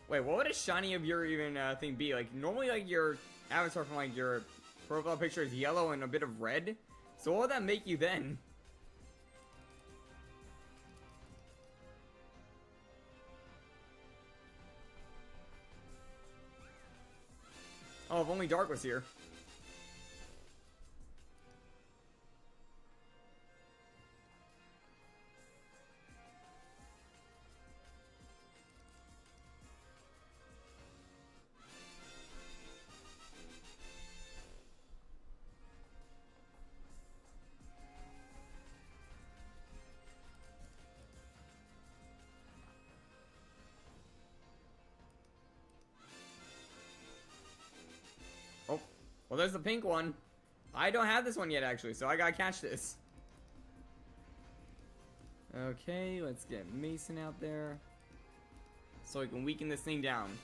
Speaker 1: Wait, what would a shiny of your even thing be? Like, normally, like, your avatar from, like, your profile picture is yellow and a bit of red. So what would that make you then? Oh, if only Dark was here. Oh, well, there's the pink one. I don't have this one yet, actually, so I gotta catch this. Okay, let's get Mason out there so we can weaken this thing down.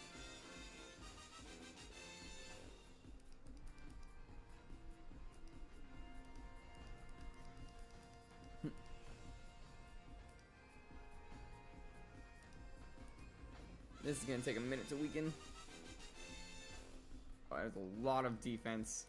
Speaker 1: This is gonna take a minute to weaken. Oh, there's a lot of defense.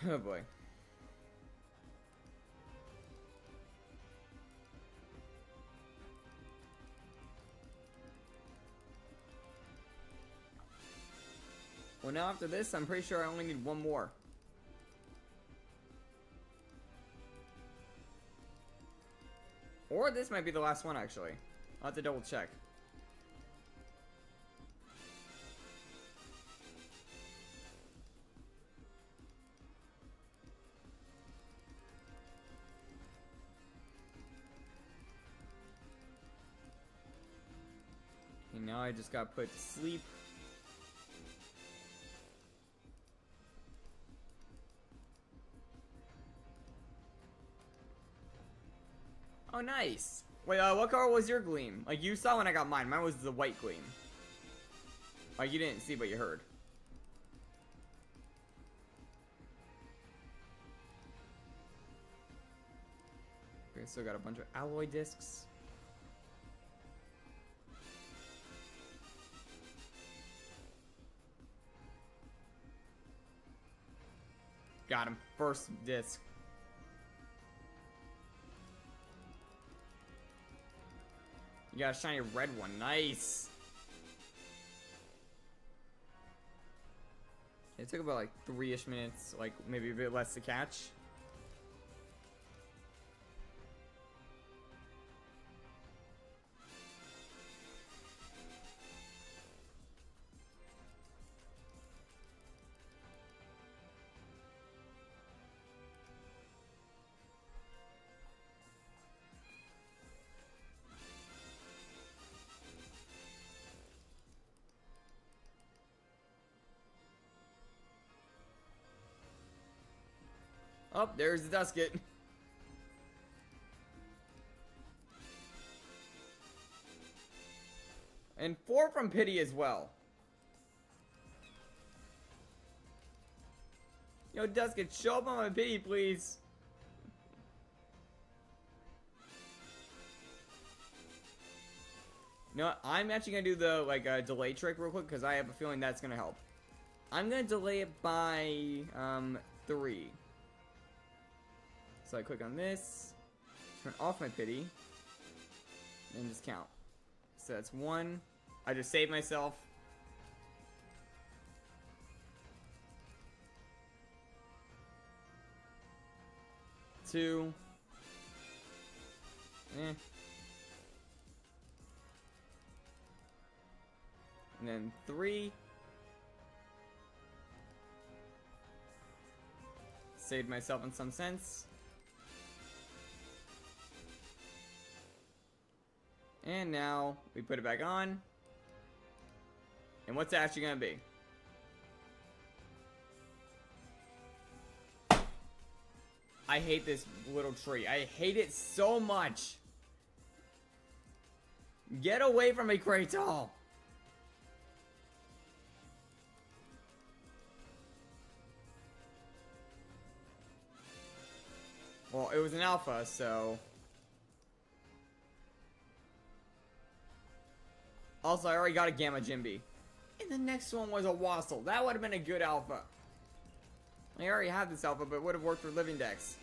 Speaker 1: Oh boy. Well, now after this, I'm pretty sure I only need one more. Or this might be the last one, actually. I'll have to double check. And now I just got put to sleep. Oh, nice. Wait, what color was your gleam? Like, you saw when I got mine. Mine was the white gleam. Like, you didn't see, but you heard. Okay, still got a bunch of alloy discs. Got him. First disc. You got a shiny red one. Nice. It took about like 3-ish minutes, like maybe a bit less to catch. Oh, there's the Dusket. And 4 from Pity as well. Yo, Dusket, show up on my Pity, please. You know what? I'm actually gonna do the delay trick real quick because I have a feeling that's gonna help. I'm gonna delay it by 3. So I click on this, turn off my Pity, and just count. So that's 1. I just saved myself. 2. And then 3. Saved myself in some sense. And now we put it back on. And what's it actually gonna be? I hate this little tree. I hate it so much. Get away from me, Kratal! Well, it was an alpha, so... Also, I already got a Gamma Jimby. And the next one was a Wassel. That would have been a good alpha. I already have this alpha, but it would have worked for living decks.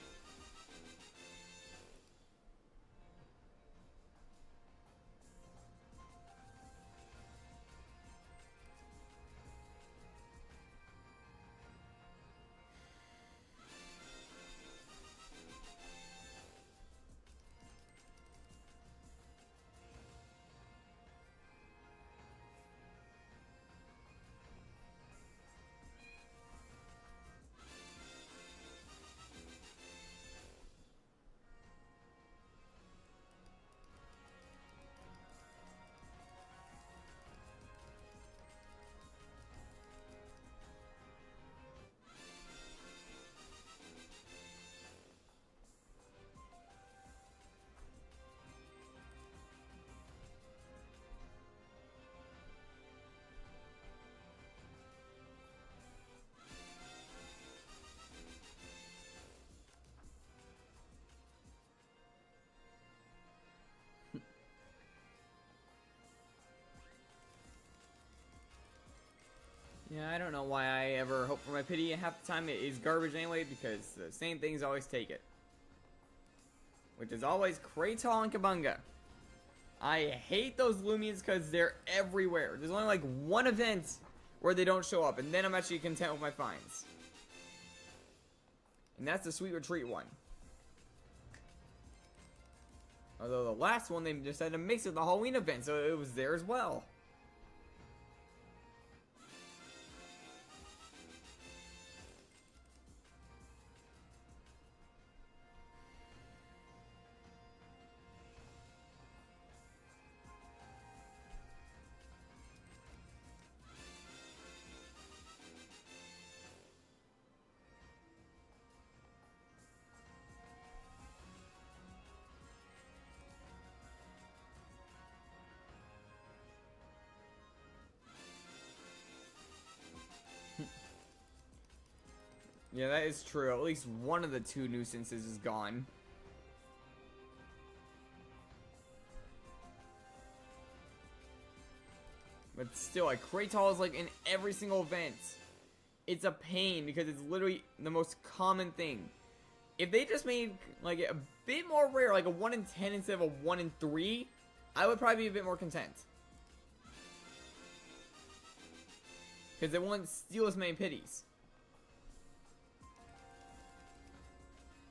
Speaker 1: Yeah, I don't know why I ever hope for my pity. Half the time it is garbage anyway, because the same things always take it. Which is always Kratal and Kabunga. I hate those Lumions because they're everywhere. There's only like one event where they don't show up, and then I'm actually content with my finds. And that's the Sweet Retreat one. Although the last one, they decided to mix it with the Halloween event, so it was there as well. Yeah, that is true. At least one of the two nuisances is gone. But still, like, Kratal is like in every single event. It's a pain because it's literally the most common thing. If they just made like a bit more rare, like a 1 in 10 instead of a 1 in 3, I would probably be a bit more content. Because they won't steal as many pities.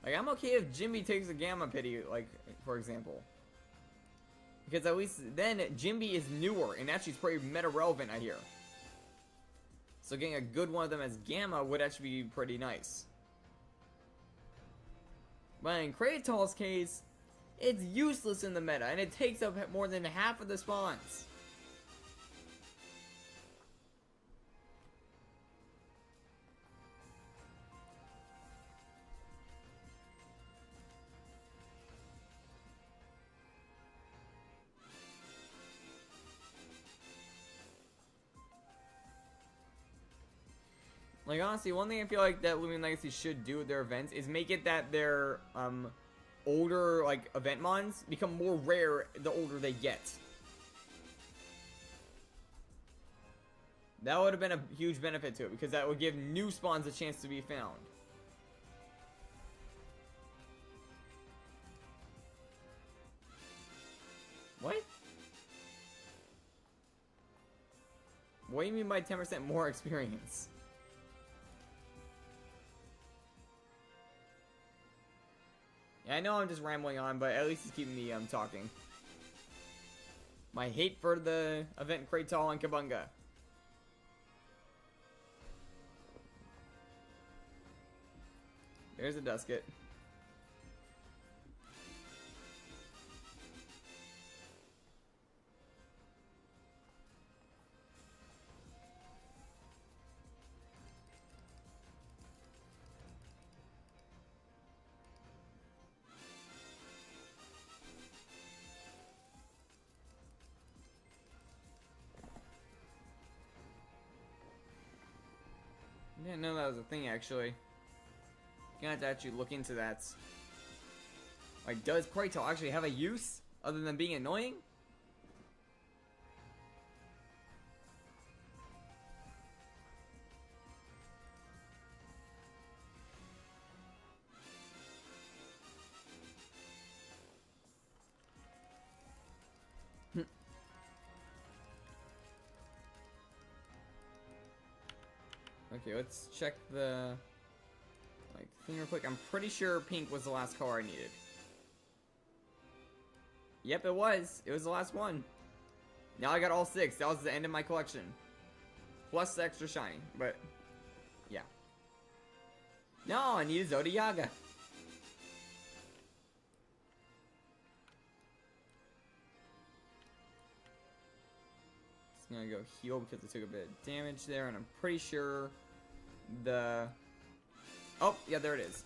Speaker 1: Like, I'm okay if Jimby takes a Gamma Pity, like, for example. Because at least then, Jimby is newer, and actually it's pretty meta-relevant, I hear. So getting a good one of them as Gamma would actually be pretty nice. But in Kratal's case, it's useless in the meta, and it takes up more than half of the spawns. Like, honestly, one thing I feel like that Lumion Legacy should do with their events is make it that their, older, like, event mons become more rare the older they get. That would have been a huge benefit to it, because that would give new spawns a chance to be found. What? What do you mean by 10% more experience? And I know I'm just rambling on, but at least it's keeping me talking. My hate for the event Kratal and Kabunga. There's a Dusket. I didn't know that was a thing, actually. Gonna have to actually look into that. Like, does Kratal actually have a use other than being annoying? Okay, let's check the thing real quick. I'm pretty sure pink was the last color I needed. Yep, it was. It was the last one. Now I got all 6. That was the end of my collection. Plus the extra shiny, but yeah. No, I need a Zodiaga. Just gonna go heal because I took a bit of damage there, and I'm pretty sure the... Oh, yeah, there it is.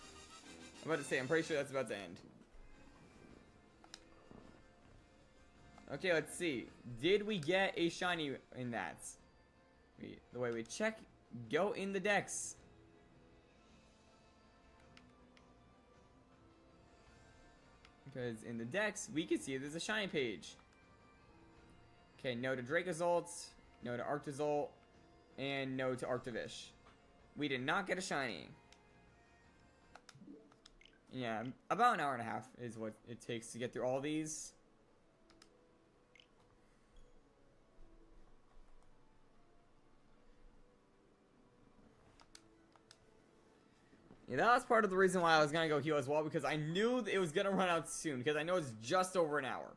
Speaker 1: I'm about to say, I'm pretty sure that's about to end. Okay, let's see. Did we get a shiny in that? The way we check, go in the decks. Because in the decks, we can see there's a shiny page. Okay, no to Dracozolt, no to Arctozolt, and no to Arctovish. We did not get a shiny. Yeah, about an hour and a half is what it takes to get through all these. Yeah, that was part of the reason why I was gonna go heal as well, because I knew it was gonna run out soon, because I know it's just over an hour.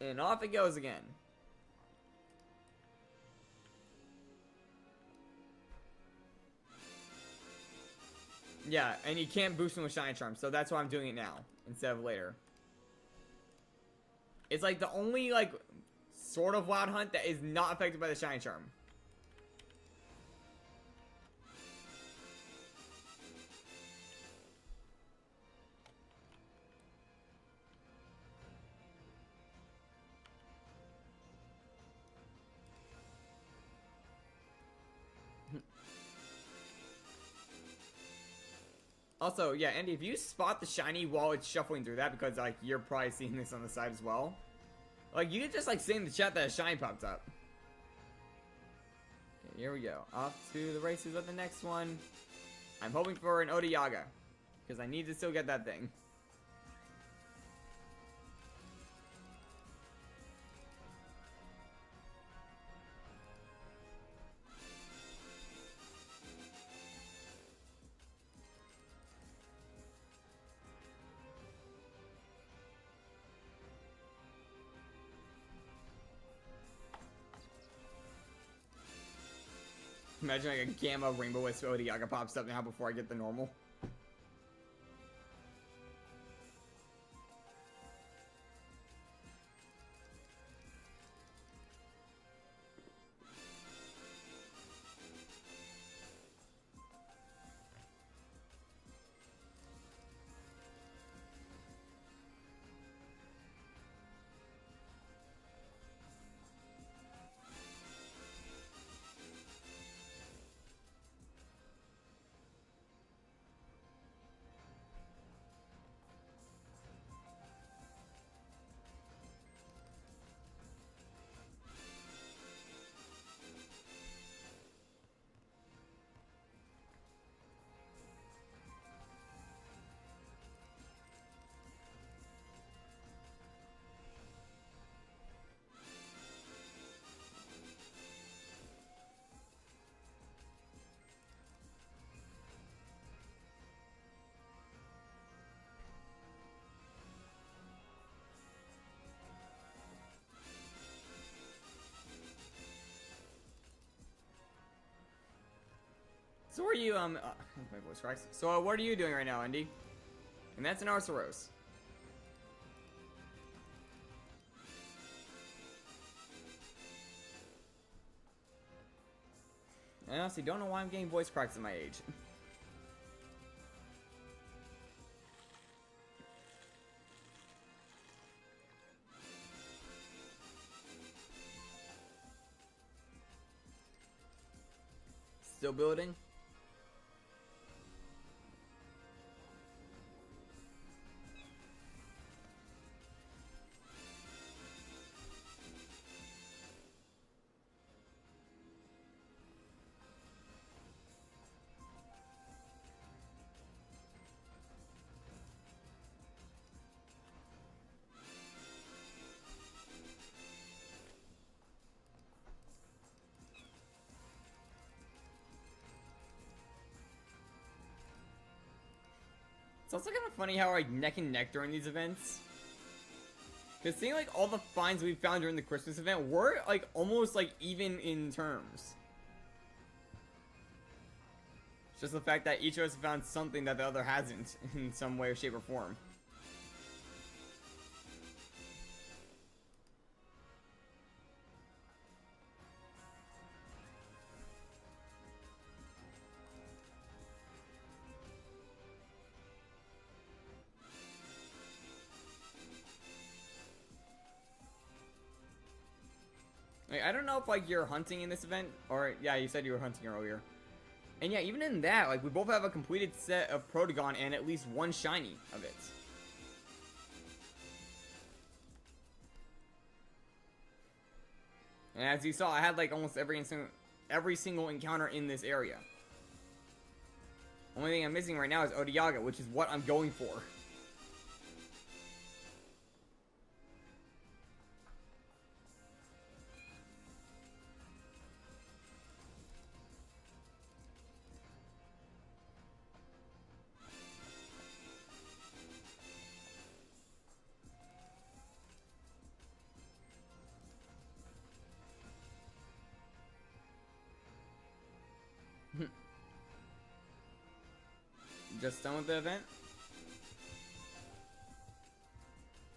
Speaker 1: And off it goes again. Yeah, and you can't boost them with Shiny Charm, so that's why I'm doing it now, instead of later. It's like the only, like, sort of Wild Hunt that is not affected by the Shiny Charm. Also, yeah, Andy, if you spot the shiny while it's shuffling through that, because, like, you're probably seeing this on the side as well. Like, you could just, like, say in the chat that a shiny popped up. Okay, here we go. Off to the races with the next one. I'm hoping for an Odiyaga, because I need to still get that thing. Imagine like a Gamma Rainbow with Odiyaga pops up now before I get the normal. So what are you, my voice cracks. So what are you doing right now, Andy? And that's an Arceros. I honestly don't know why I'm getting voice cracks at my age. Still building? It's also kind of funny how we're like neck and neck during these events. Because seeing like all the finds we found during the Christmas event, we're like almost like even in terms. It's just the fact that each of us found something that the other hasn't in some way, shape, or form. Like, I don't know if like you're hunting in this event, or yeah, you said you were hunting earlier. And yeah, even in that, like we both have a completed set of Protagon and at least one shiny of it. And as you saw, I had like almost every single encounter in this area. Only thing I'm missing right now is Odiaga, which is what I'm going for. Just done with the event?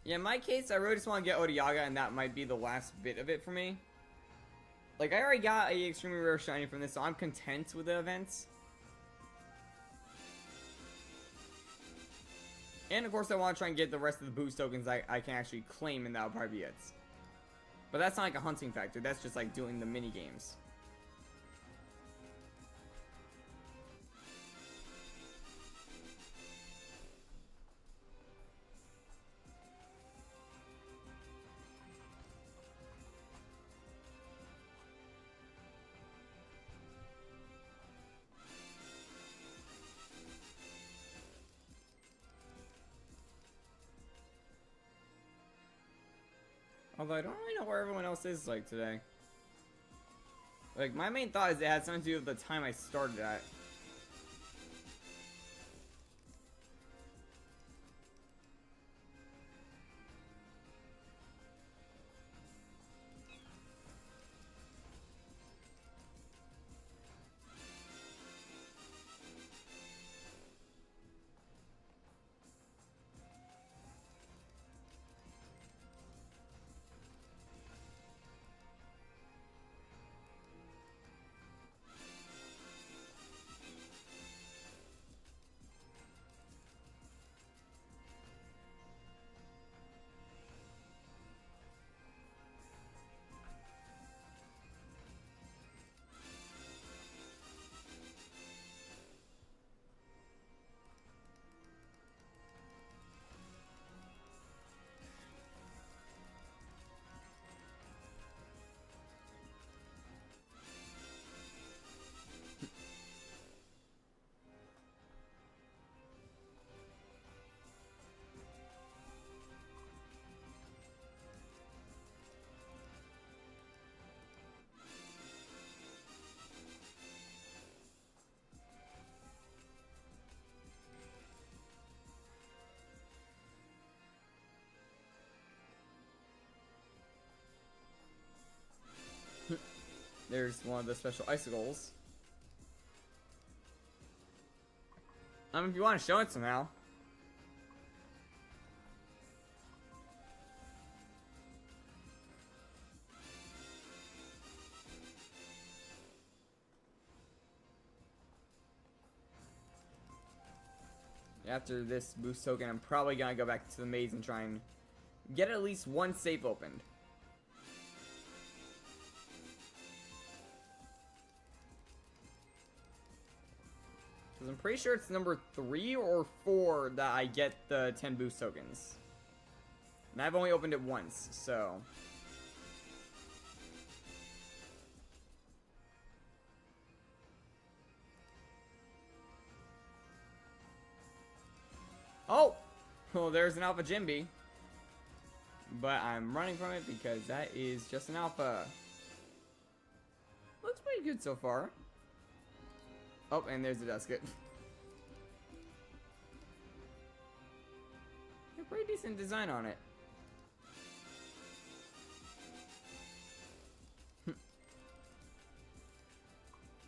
Speaker 1: Yeah, in my case, I really just want to get Odiaga, and that might be the last bit of it for me. Like, I already got a extremely rare shiny from this, so I'm content with the events. And of course, I want to try and get the rest of the boost tokens I can actually claim, and that'll probably be it. But that's not like a hunting factor, that's just like doing the mini games. Although I don't really know where everyone else is like today. Like my main thought is it had something to do with the time I started at. There's one of the special icicles. If you want to show it somehow. After this boost token, I'm probably gonna go back to the maze and try and get at least one safe opened. Because I'm pretty sure it's number 3 or 4 that I get the 10 boost tokens. And I've only opened it once, so... Oh! Well, there's an Alpha Jimby. But I'm running from it because that is just an Alpha. Looks pretty good so far. Oh, and there's the Dusket. A pretty decent design on it.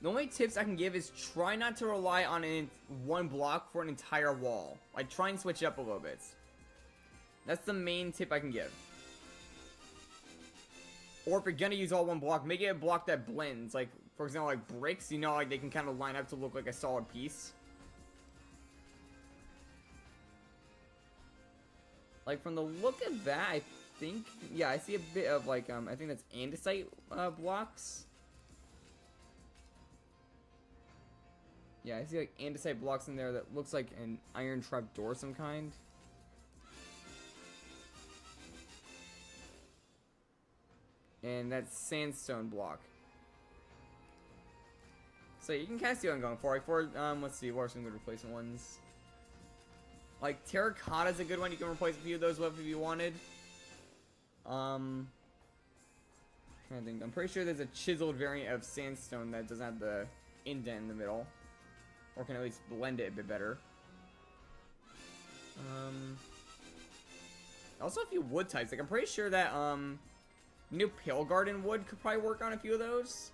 Speaker 1: The only tips I can give is try not to rely on one block for an entire wall. Like, try and switch it up a little bit. That's the main tip I can give. Or if you're gonna use all one block, make it a block that blends. Like, for example, like bricks, you know, like they can kind of line up to look like a solid piece. Like, from the look of that, I think, yeah, I see a bit of like, I think that's andesite blocks. Yeah, I see like andesite blocks in there that looks like an iron trapdoor of some kind. And that's sandstone block. So you can kind of see what I'm going for. Like for, let's see, what are some good replacement ones? Like terracotta is a good one. You can replace a few of those with if you wanted. Trying to think. I'm pretty sure there's a chiseled variant of sandstone that doesn't have the indent in the middle. Or can at least blend it a bit better. Also a few wood types. Like I'm pretty sure that new Pale Garden wood could probably work on a few of those.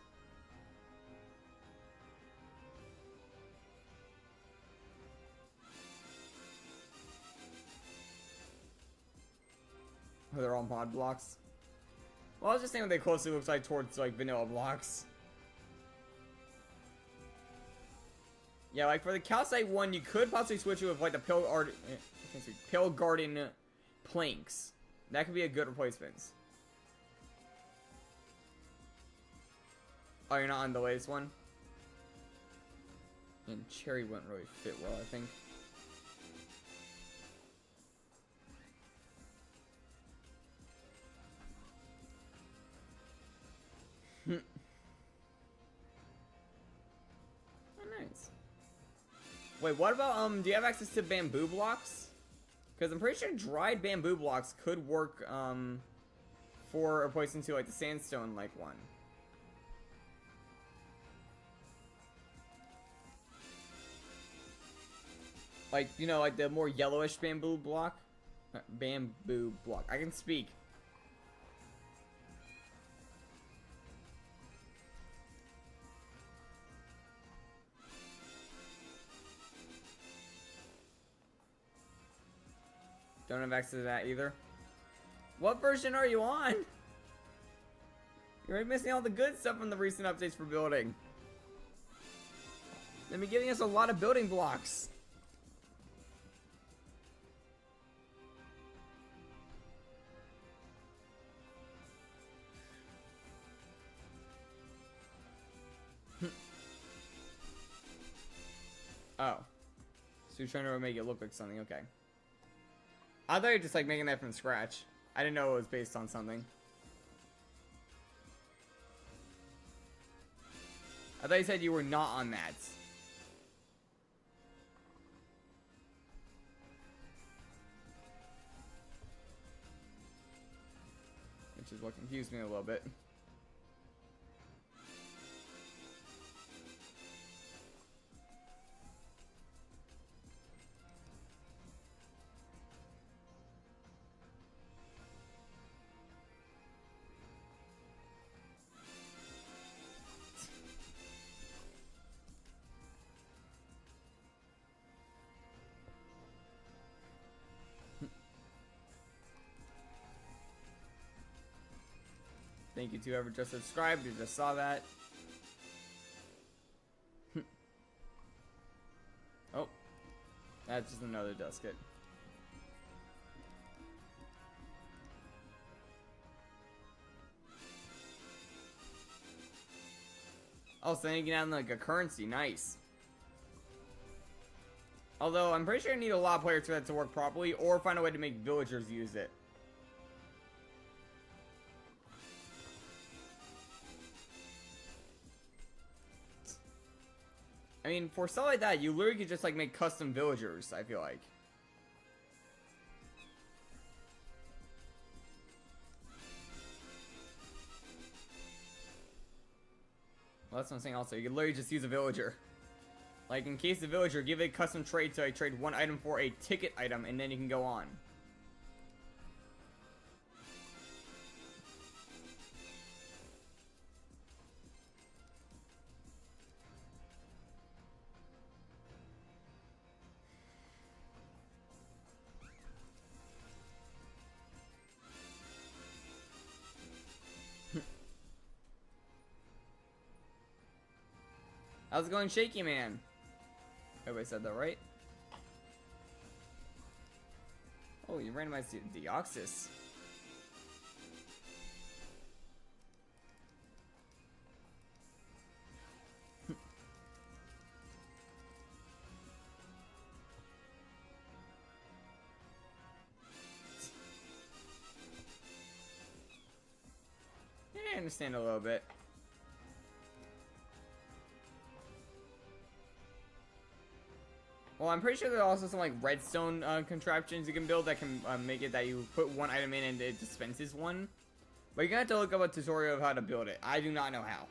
Speaker 1: Oh, they're all mod blocks. Well, I was just saying what they closely looks like towards like vanilla blocks. Yeah, like for the calcite one, you could possibly switch it with like the Pale Garden planks. That could be a good replacement. Oh, you're not on the latest one? And cherry wouldn't really fit well, I think. Oh, nice. Wait, what about, do you have access to bamboo blocks? Because I'm pretty sure dried bamboo blocks could work, for replacing to, like, the sandstone-like one. Like, you know, like the more yellowish bamboo block? Bamboo block. I can speak. Don't have access to that either. What version are you on? You're already missing all the good stuff from the recent updates for building. They've been giving us a lot of building blocks. Oh. So you're trying to make it look like something, okay. I thought you were just like making that from scratch. I didn't know it was based on something. I thought you said you were not on that. Which is what confused me a little bit. Thank you to whoever just subscribed. You just saw that. Oh, that's just another dusket. Oh, so then you can add like a currency. Nice. Although, I'm pretty sure you need a lot of players for that to work properly, or find a way to make villagers use it. I mean, for stuff like that, you literally could just like make custom villagers, I feel like. Well, that's what I'm saying also. You could literally just use a villager. Like, in case the villager, give it a custom trade, so I trade one item for a ticket item, and then you can go on. How's it going, Shaky Man? Everybody said that right? Oh, you randomized Deoxys. Yeah, I understand a little bit. Well, I'm pretty sure there are also some like redstone contraptions you can build that can make it that you put one item in and it dispenses one. But you're gonna have to look up a tutorial of how to build it. I do not know how.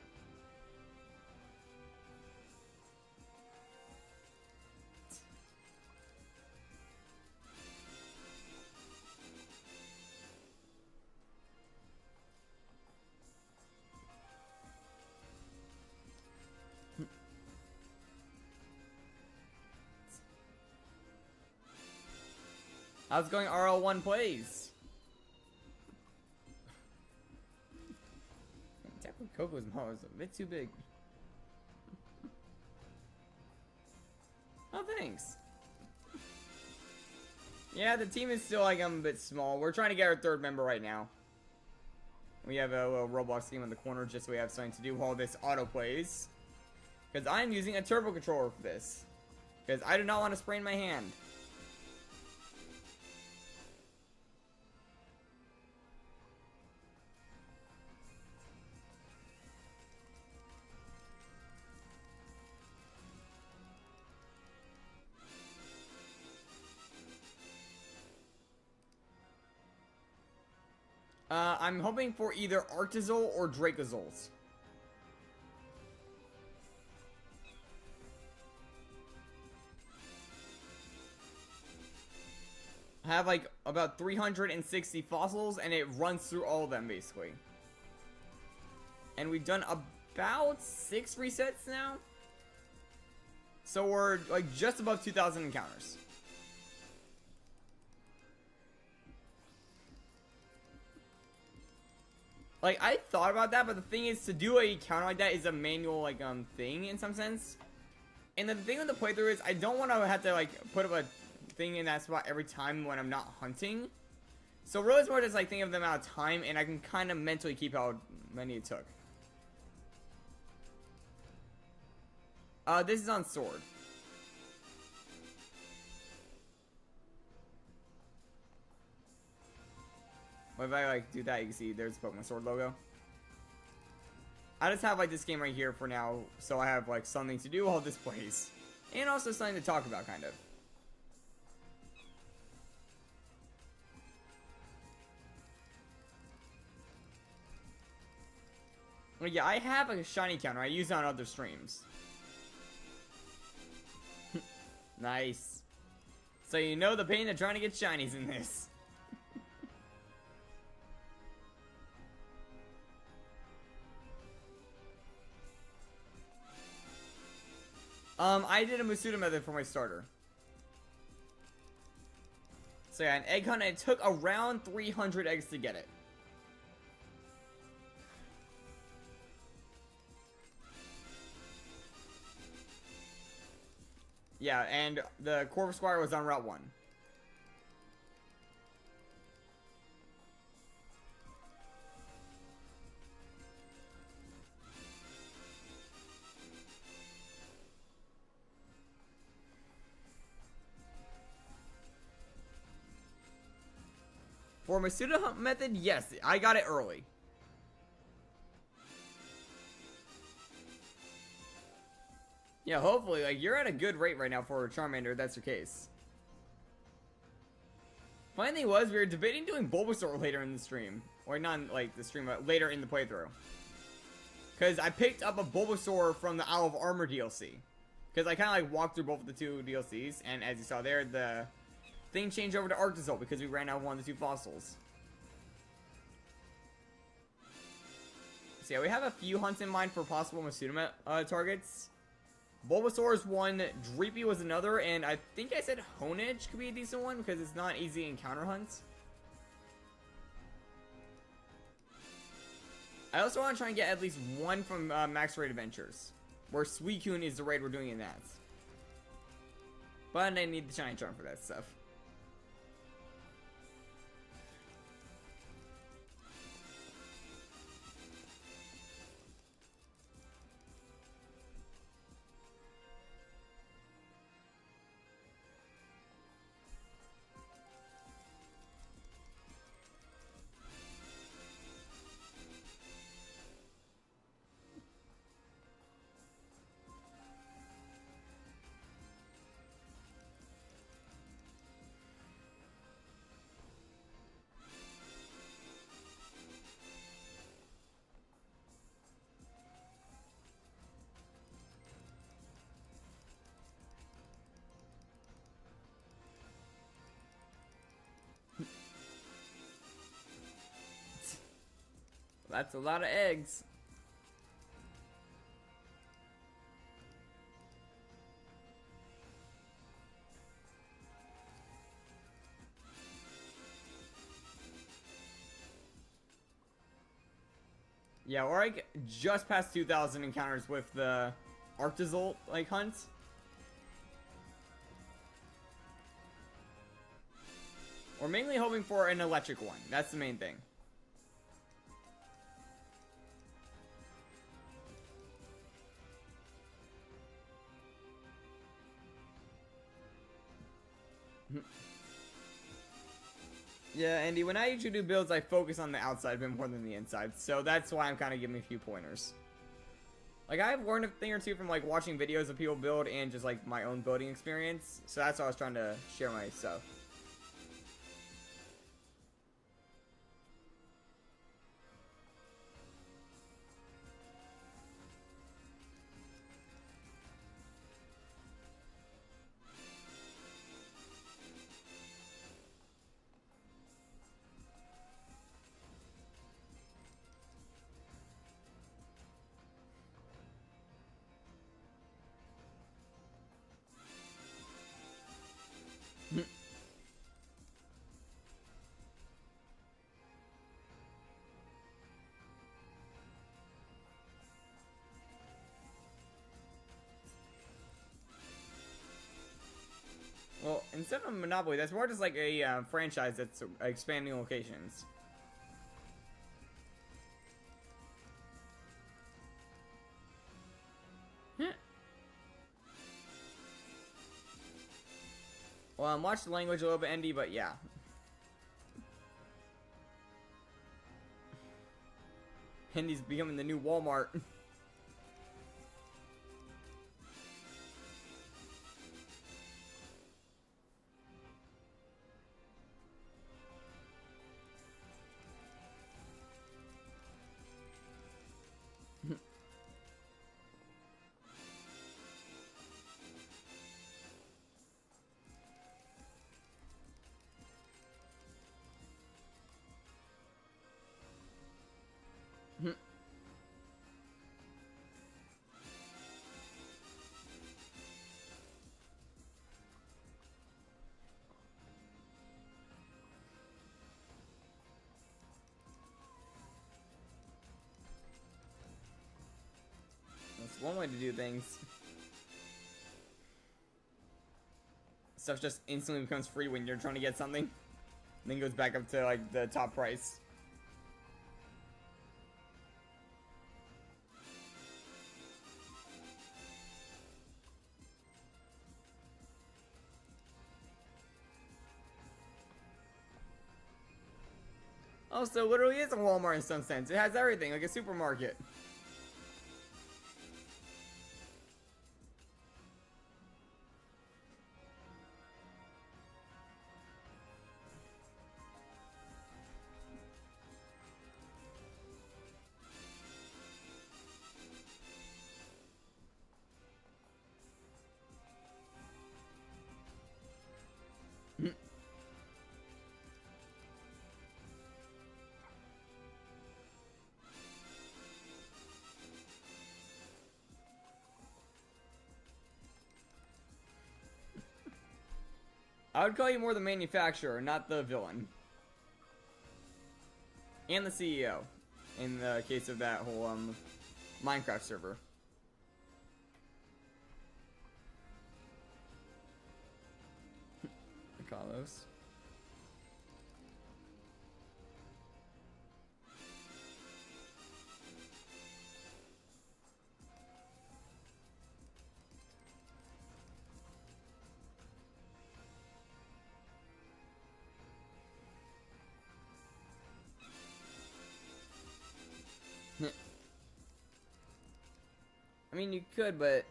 Speaker 1: How's it going, RL1 plays? Taco Coco's mom is a bit too big. Oh, thanks. Yeah, the team is still like a bit small. We're trying to get our third member right now. We have a little Roblox game in the corner just so we have something to do while this auto plays. Because I'm using a turbo controller for this. Because I do not want to sprain my hand. I'm hoping for either Arctazol or Dracozols. I have like about 360 fossils and it runs through all of them basically. And we've done about 6 resets now. So we're like just above 2,000 encounters. Like, I thought about that, but the thing is, to do a counter like that is a manual, like, thing in some sense. And the thing with the playthrough is, I don't want to have to, like, put up a thing in that spot every time when I'm not hunting. So really, it's more just, like, thinking of the amount of time, and I can kind of mentally keep how many it took. This is on Sword. What if I like do that? You can see there's the Pokemon Sword logo. I just have like this game right here for now, so I have like something to do while this plays, and also something to talk about, kind of. Well, yeah, I have a shiny counter. I use it on other streams. Nice. So you know the pain of trying to get shinies in this. I did a Masuda method for my starter. So yeah, an egg hunt, and it took around 300 eggs to get it. Yeah, and the Corvus Squire was on Route 1. For my pseudo hunt method, yes, I got it early. Yeah, hopefully, like, you're at a good rate right now for Charmander, if that's your case. Funny thing was, we were debating doing Bulbasaur later in the stream. Or not, like, the stream, but later in the playthrough. Because I picked up a Bulbasaur from the Isle of Armor DLC. Because I kind of, like, walked through both of the two DLCs, and as you saw there, the thing changed over to Arctozolt because we ran out of one of the two fossils. So yeah, we have a few hunts in mind for possible Masudama targets. Bulbasaur is one, Dreepy was another, and I think I said Honedge could be a decent one because it's not easy encounter hunts. I also want to try and get at least one from Max Raid Adventures, where Suicune is the raid we're doing in that. But I need the Shiny Charm for that stuff. That's a lot of eggs. Yeah, or like just past 2,000 encounters with the Arctozolt like hunt. We're mainly hoping for an electric one. That's the main thing. Yeah, Andy, when I usually do builds, I focus on the outside a bit more than the inside. So that's why I'm kind of giving a few pointers. Like, I've learned a thing or two from, like, watching videos of people build and just, like, my own building experience. So that's why I was trying to share my stuff. Well, instead of Monopoly, that's more just like a franchise that's expanding locations. Well, watch the language a little bit, Andy, but yeah. Andy's becoming the new Walmart. That's one way to do things. stuff just instantly becomes free when you're trying to get something. And then goes back up to like the top price. Also, literally is a Walmart in some sense. It has everything, like a supermarket. I would call you more the manufacturer, not the villain. And the CEO, in the case of that whole, Minecraft server. Carlos. I mean, you could, but...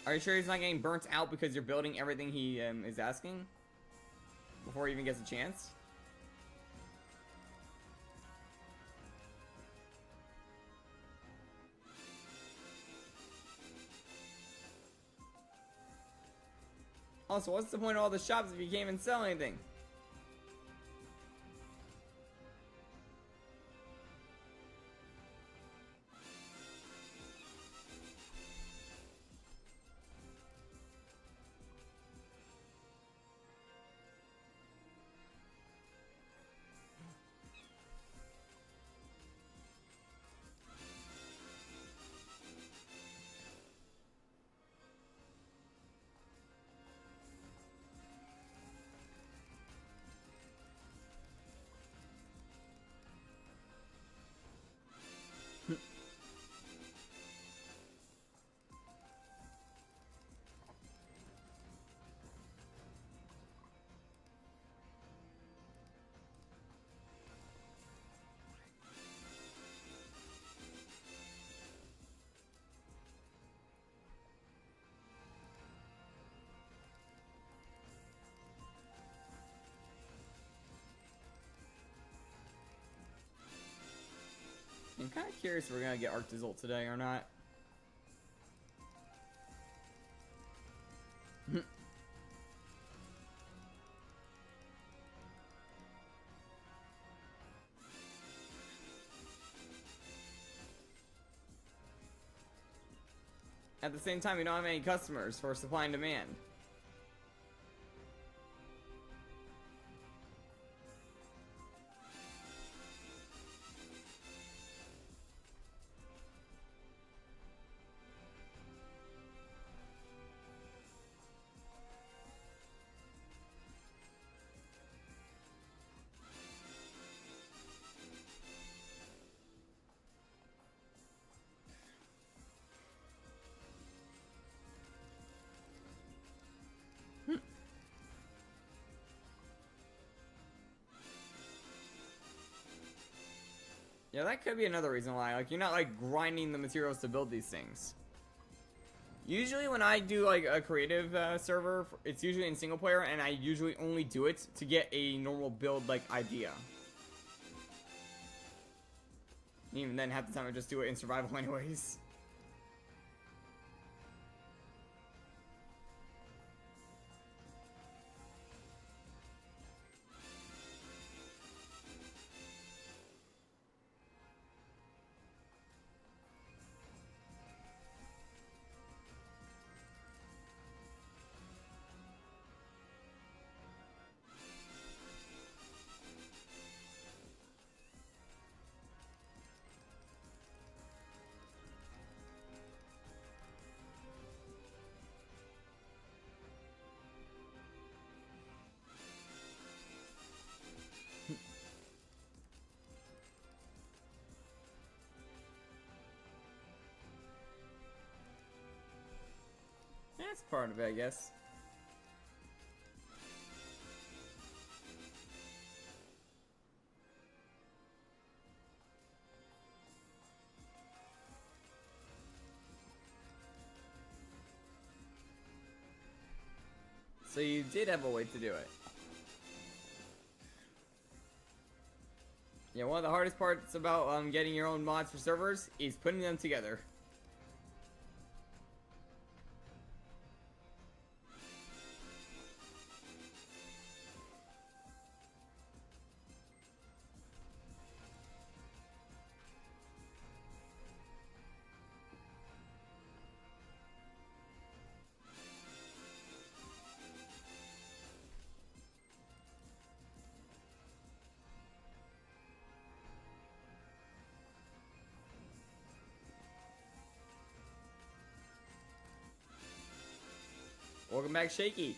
Speaker 1: Are you sure he's not getting burnt out because you're building everything he is asking? Before he even gets a chance? Also, what's the point of all the shops if you can't even sell anything? I'm kind of curious if we're gonna get Arctazol today or not. At the same time, we don't have any customers for supply and demand. Yeah, that could be another reason why. Like, you're not, like, grinding the materials to build these things. Usually when I do, like, a creative server, it's usually in single player, and I usually only do it to get a normal build, like, idea. And even then, half the time I just do it in survival anyways. That's part of it, I guess. So you did have a way to do it. Yeah, one of the hardest parts about getting your own mods for servers is putting them together. Welcome back, Shaky.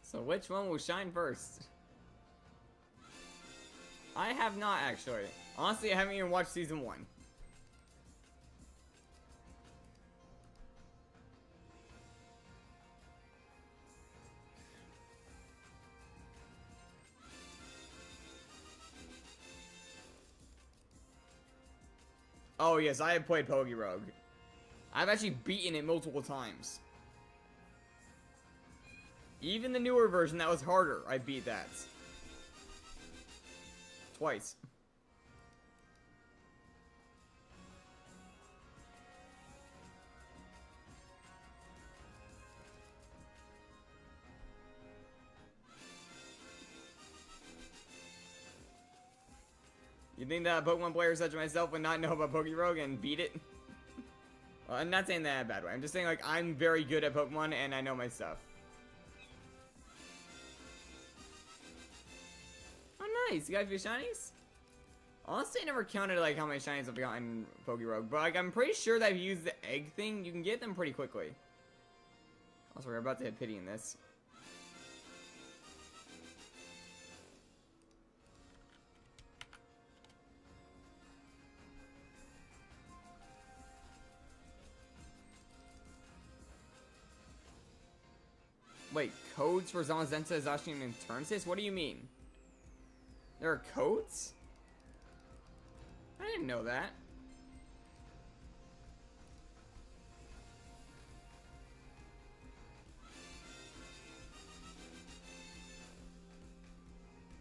Speaker 1: So which one will shine first? I have not actually. Honestly, I haven't even watched season 1. Oh yes, I have played Pokérogue. I've actually beaten it multiple times. Even the newer version that was harder, I beat that. Twice. You think that a Pokemon player such as myself would not know about Pokérogue and beat it? Well, I'm not saying that in a bad way. I'm just saying, like, I'm very good at Pokemon and I know my stuff. Oh, nice. You got a few shinies? Honestly, I never counted, like, how many shinies I've gotten in Pokérogue. But, like, I'm pretty sure that if you use the egg thing, you can get them pretty quickly. Also, we're about to hit pity in this. Wait, codes for Zamazenta, Zacian, and Turnsys? What do you mean? There are codes? I didn't know that.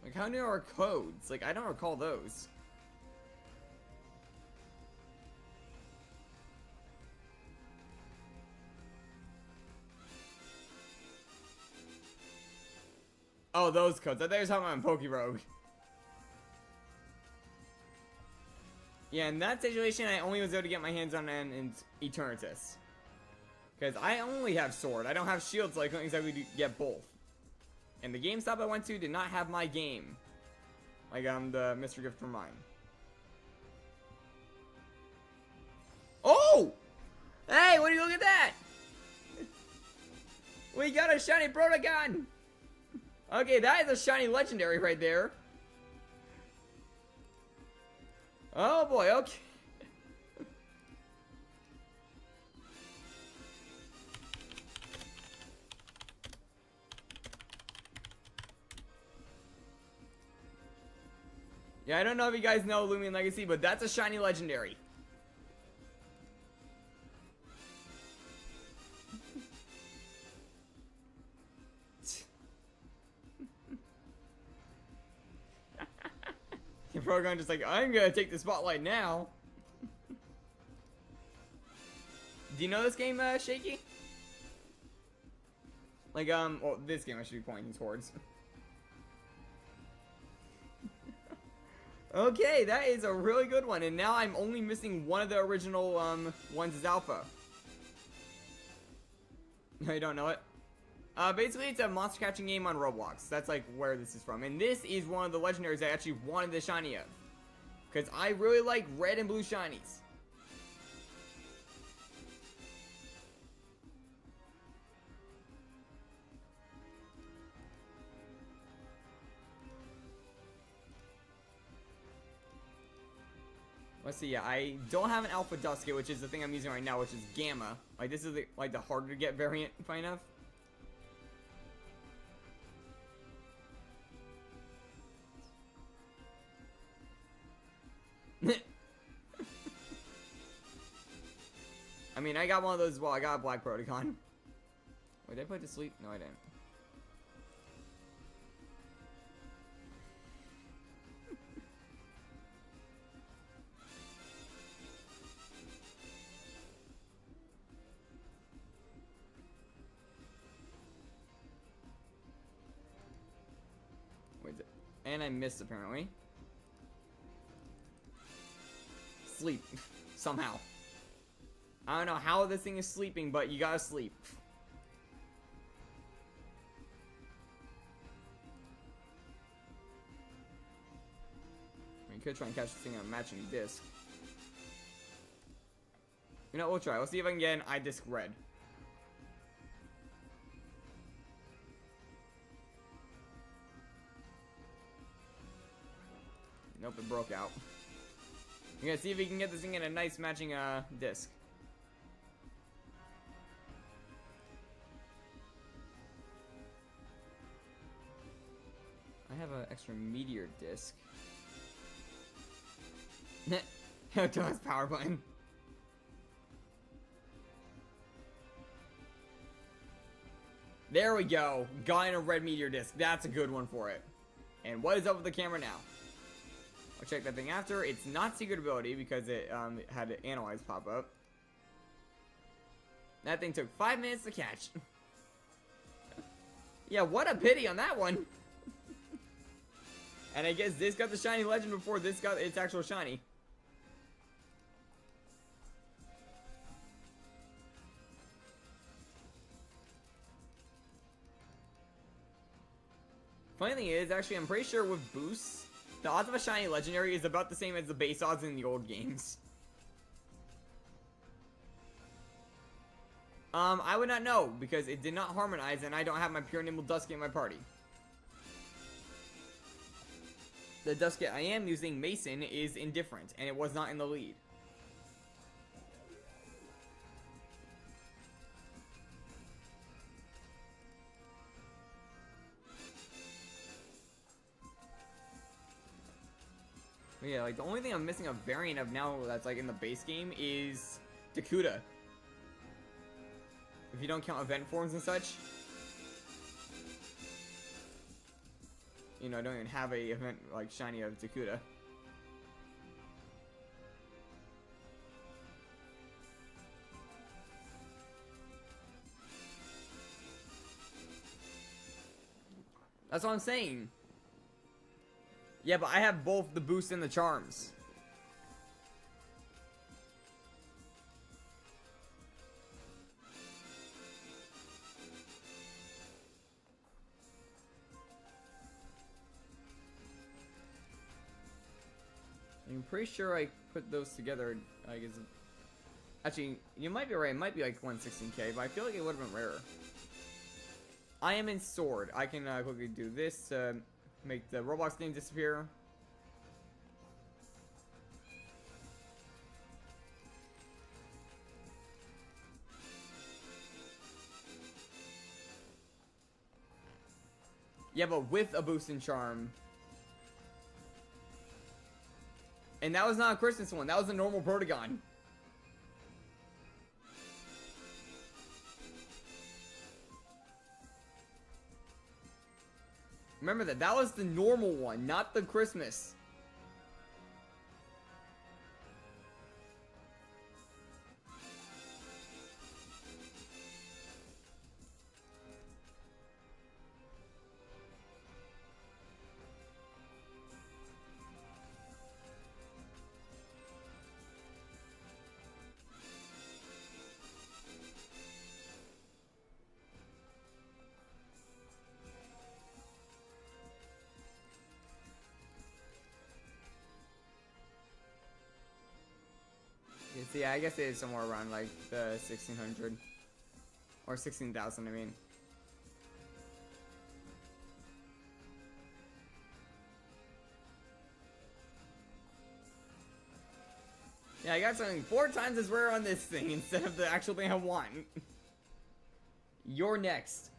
Speaker 1: Like, how new are codes? Like, I don't recall those. Oh, those codes. I thought you were talking about Pokérogue. Yeah, in that situation, I only was able to get my hands on an Eternatus. Because I only have Sword. I don't have Shield, so I couldn't exactly get both. And the GameStop I went to did not have my game. Like, the Mystery Gift for mine. Oh! Hey, what do you look at that? We got a shiny Protogon! Okay, that is a shiny legendary right there. Oh boy, okay. Yeah, I don't know if you guys know Lumion Legacy, but that's a shiny legendary. Progon just like, I'm gonna take the spotlight now. Do you know this game, Shaky? Like, well, this game I should be pointing towards. Okay, that is a really good one, and now I'm only missing one of the original, ones as alpha. No, you don't know it? Basically, it's a monster catching game on Roblox. That's, like, where this is from. And this is one of the legendaries I actually wanted the shiny of. Because I really like red and blue shinies. Let's see, yeah, I don't have an Alpha Dusket, which is the thing I'm using right now, which is Gamma. Like, this is, the harder to get variant, if I enough. I mean, I got one of those as well. I got a Black Proticon. Wait, did I put it to sleep? No, I didn't. And I missed, apparently. Sleep. Somehow. I don't know how this thing is sleeping, but you gotta sleep. You could try and catch this thing on a matching disc. You know, we'll try. Let's see if I can get an iDisc red. Nope, it broke out. We're gonna see if we can get this thing in a nice matching disc. I have an extra meteor disc. Toast power button. There we go. Got in a red meteor disc. That's a good one for it. And what is up with the camera now? I'll check that thing after. It's not secret ability because it had to analyze pop up. That thing took 5 minutes to catch. Yeah, what a pity on that one. And I guess this got the shiny legend before this got its actual shiny. Funny thing is, actually, I'm pretty sure with boosts, the odds of a shiny legendary is about the same as the base odds in the old games. I would not know, because it did not harmonize, and I don't have my pure nimble Dusket in my party. The Dusket I am using, Mason, is indifferent, and it was not in the lead. But yeah, like, the only thing I'm missing a variant of now that's, like, in the base game is Dakuda. If you don't count event forms and such. You know, I don't even have a event, like, shiny of Dakuda. That's what I'm saying. Yeah, but I have both the boost and the charms. I'm pretty sure I put those together, I guess. Actually, you might be right, it might be like 116k, but I feel like it would have been rarer. I am in Sword. I can quickly do this to make the Roblox name disappear. Yeah, but with a boost and charm. And that was not a Christmas one. That was a normal Protagon. Remember that. That was the normal one, not the Christmas. Yeah, I guess it is somewhere around like the 1600 or 16,000. I mean. Yeah, I got something 4 times as rare on this thing instead of the actual thing I want. You're next.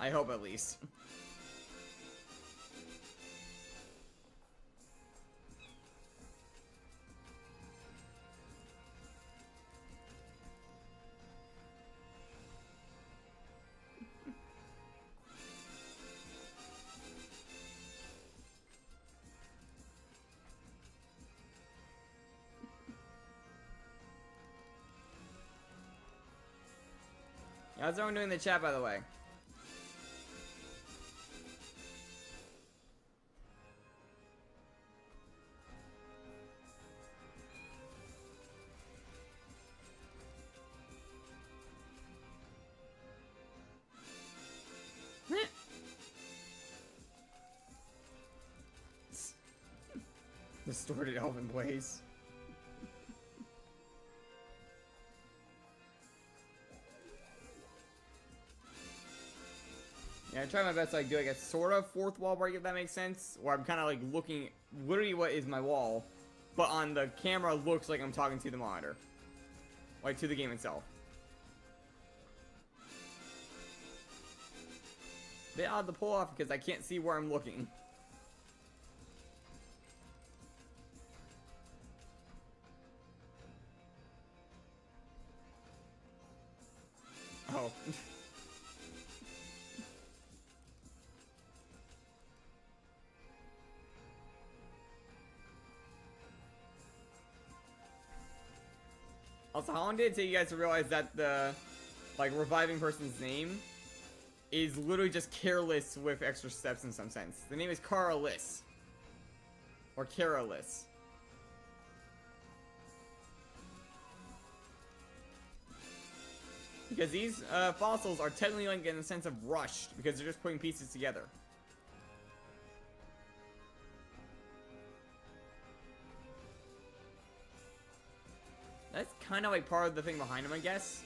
Speaker 1: I hope at least. How's everyone doing in the chat, by the way? Distorted elven blaze. Yeah, I try my best to like do like a sort of fourth wall break, if that makes sense. Where I'm kind of like looking literally what is my wall, but on the camera looks like I'm talking to the monitor, like to the game itself. Bit odd to pull off because I can't see where I'm looking. Oh. Also, how long did it take you guys to realize that the, like, reviving person's name is literally just careless with extra steps in some sense? The name is Carolus. Or Carolus. Because these fossils are technically like in a sense of rushed, because they're just putting pieces together. That's kind of like part of the thing behind them, I guess.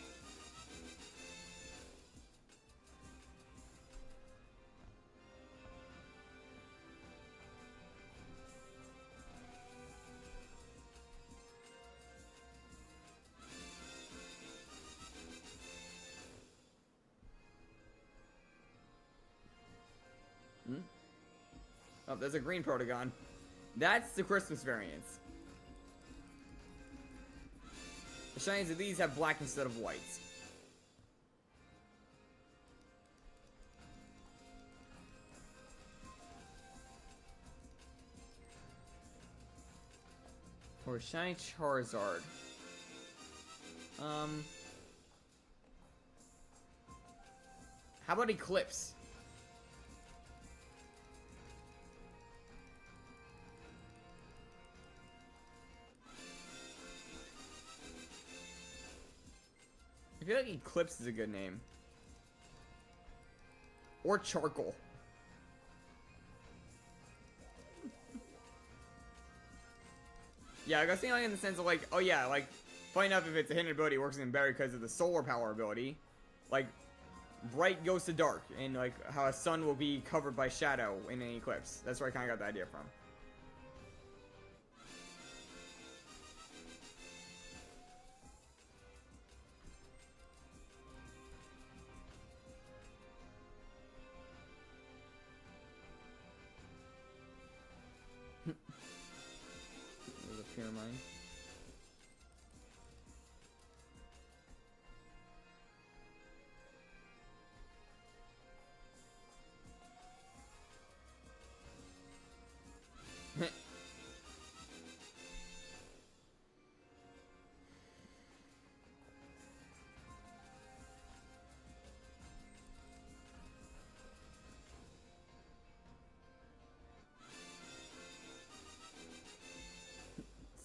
Speaker 1: Oh, there's a green Protagon. That's the Christmas variants. The shinies of these have black instead of white. Or shiny Charizard. How about Eclipse? I feel like Eclipse is a good name. Or Charcoal. Yeah, I was thinking like in the sense of like, oh yeah, like, funny enough, if it's a hidden ability, it works even better because of the solar power ability. Like, bright goes to dark, and like how a sun will be covered by shadow in an eclipse. That's where I kind of got the idea from. There's a pure mine.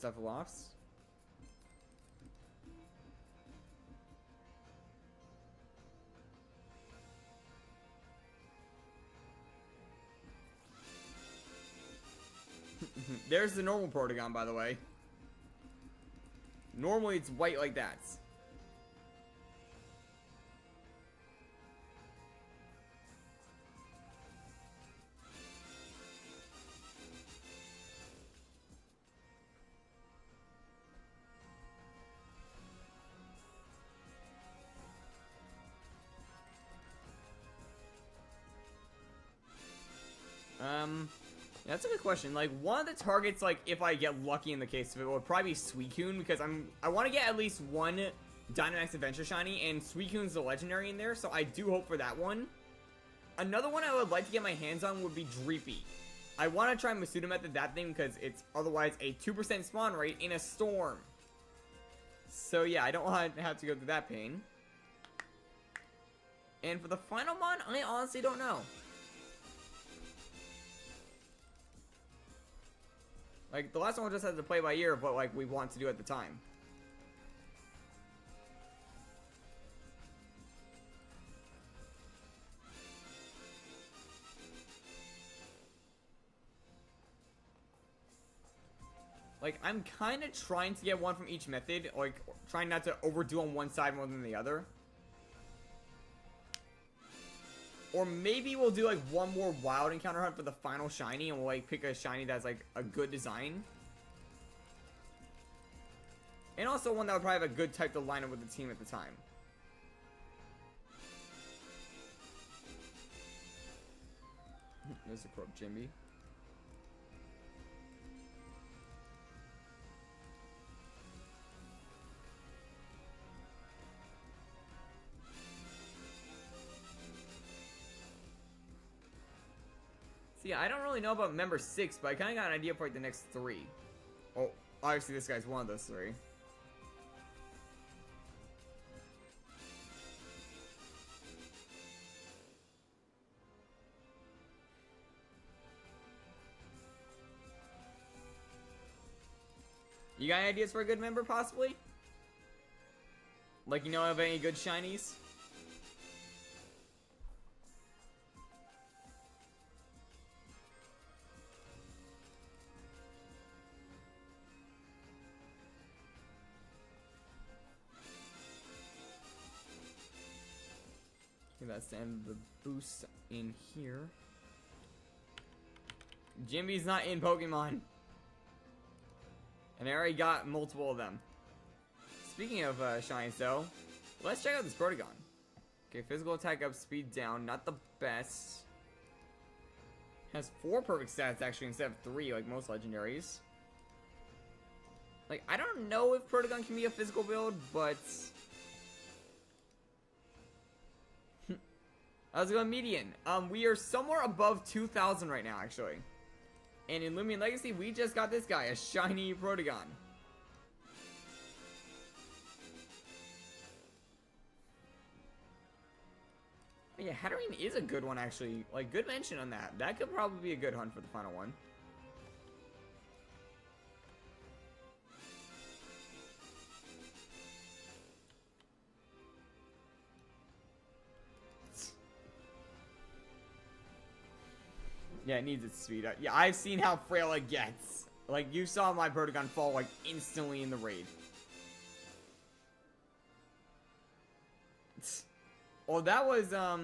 Speaker 1: Cephalops. There's the normal Protogon, by the way. Normally it's white like that. That's a good question. Like, one of the targets, like, if I get lucky in the case of it, would probably be Suicune, because I want to get at least one Dynamax Adventure Shiny, and Suicune's the legendary in there, so I do hope for that one. Another one I would like to get my hands on would be Dreepy. I want to try Masuda Method that thing, because it's otherwise a 2% spawn rate in a storm. So yeah, I don't want to have to go through that pain. And for the final mon, I honestly don't know. Like, the last one just has to play by ear of what, like, we want to do at the time. Like, I'm kind of trying to get one from each method, like, trying not to overdo on one side more than the other. Or maybe we'll do, like, one more wild encounter hunt for the final shiny, and we'll, like, pick a shiny that's, like, a good design. And also one that would probably have a good type to line up with the team at the time. There's a Croak Jimby. See, I don't really know about member 6, but I kind of got an idea for like the next 3. Oh, obviously this guy's one of those 3. You got any ideas for a good member, possibly? Like, you know of any good shinies? Okay, that's the end of the boost in here. Jimby's not in Pokemon. And I already got multiple of them. Speaking of shinies though, let's check out this Protogon. Okay, physical attack up, speed down, not the best. Has 4 perfect stats actually instead of 3 like most legendaries. Like, I don't know if Protogon can be a physical build, but how's it going, median? We are somewhere above 2,000 right now, actually. And in Lumion Legacy, we just got this guy, a shiny Protogon. Oh, yeah, Hatterene is a good one, actually. Like, good mention on that. That could probably be a good hunt for the final one. Yeah, it needs its speed up. Yeah, I've seen how frail it gets. Like, you saw my Protogon fall, like, instantly in the raid. Well, that was, I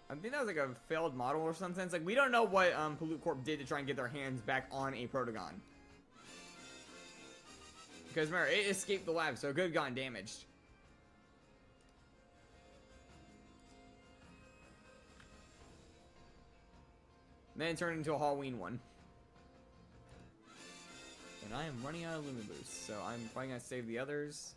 Speaker 1: think that was, like, a failed model or something. It's like, we don't know what, Pollute Corp did to try and get their hands back on a Protogon. Because, remember, it escaped the lab, so it could have gotten damaged. Then it turned into a Halloween one. And I am running out of Lumi Boost, so I'm probably going to save the others.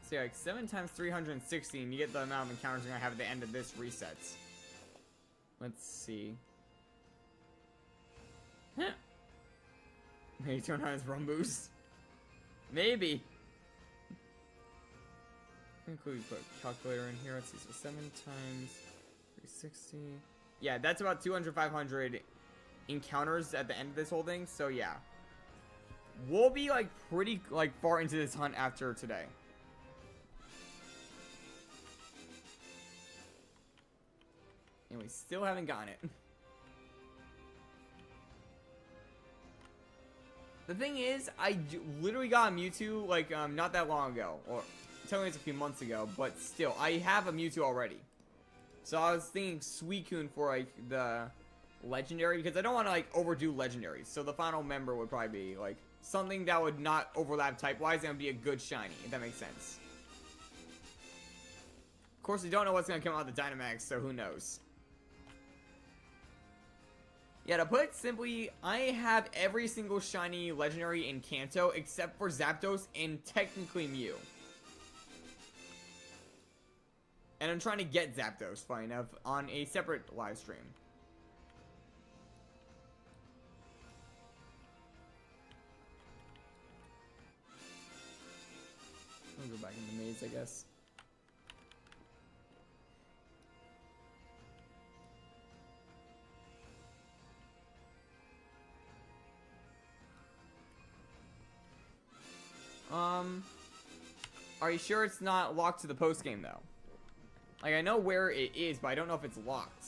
Speaker 1: So yeah, like 7 times 360, and you get the amount of encounters you're going to have at the end of this resets. Let's see. Huh. Maybe turn on his run boost. Maybe. I think we put a calculator in here. Let's see, so 7 times 360. Yeah, that's about 200, 500 encounters at the end of this whole thing. So yeah, we'll be like pretty like far into this hunt after today. And we still haven't gotten it. The thing is, I literally got a Mewtwo, like, not that long ago. Or, technically it's a few months ago, but still, I have a Mewtwo already. So I was thinking Suicune for, like, the legendary, because I don't want to, like, overdo legendaries. So the final member would probably be, like, something that would not overlap type-wise and would be a good shiny, if that makes sense. Of course, we don't know what's going to come out of the Dynamax, so who knows. Yeah, to put it simply, I have every single shiny legendary in Kanto except for Zapdos and technically Mew. And I'm trying to get Zapdos, funny enough, on a separate live stream. I'll go back in the maze, I guess. Are you sure it's not locked to the post game though? Like, I know where it is, but I don't know if it's locked.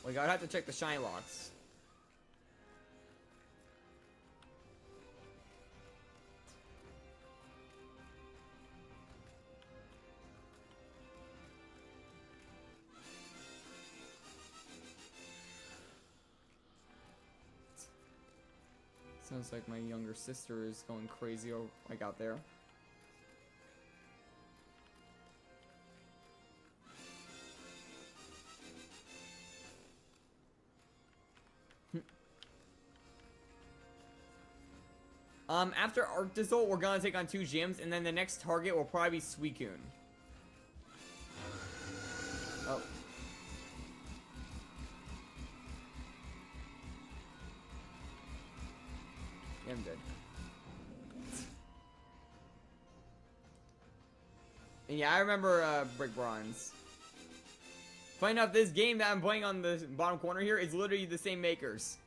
Speaker 1: Like, I'd have to check the shine locks. Sounds like my younger sister is going crazy, like, out there. After Arctazol, we're gonna take on 2 gyms, and then the next target will probably be Suicune. Oh. Yeah, I'm dead. And yeah, I remember Brick Bronze. Funny enough, this game that I'm playing on the bottom corner here is literally the same makers.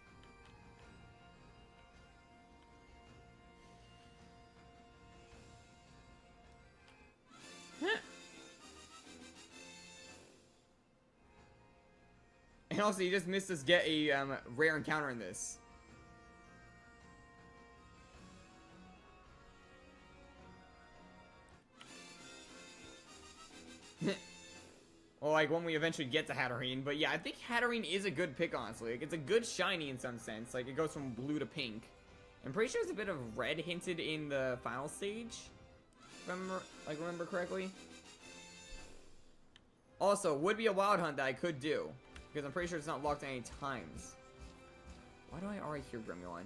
Speaker 1: And also, you just missed us get a rare encounter in this. Well, like, when we eventually get to Hatterene. But yeah, I think Hatterene is a good pick, honestly. Like, it's a good shiny in some sense. Like, it goes from blue to pink. I'm pretty sure there's a bit of red hinted in the final stage. Remember correctly? Also, would be a wild hunt that I could do. Because I'm pretty sure it's not locked at any times. Why do I already hear Gremlin?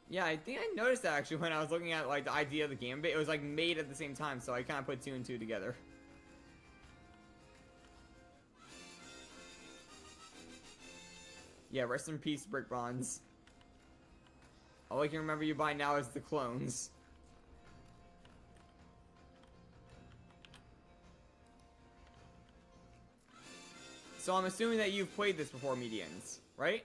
Speaker 1: Yeah, I think I noticed that actually when I was looking at, like, the idea of the game. But it was, like, made at the same time, so I kind of put 2 and 2 together. Yeah, rest in peace, Brick Bronze. All I can remember you by now is the clones. So I'm assuming that you've played this before, Medians, right?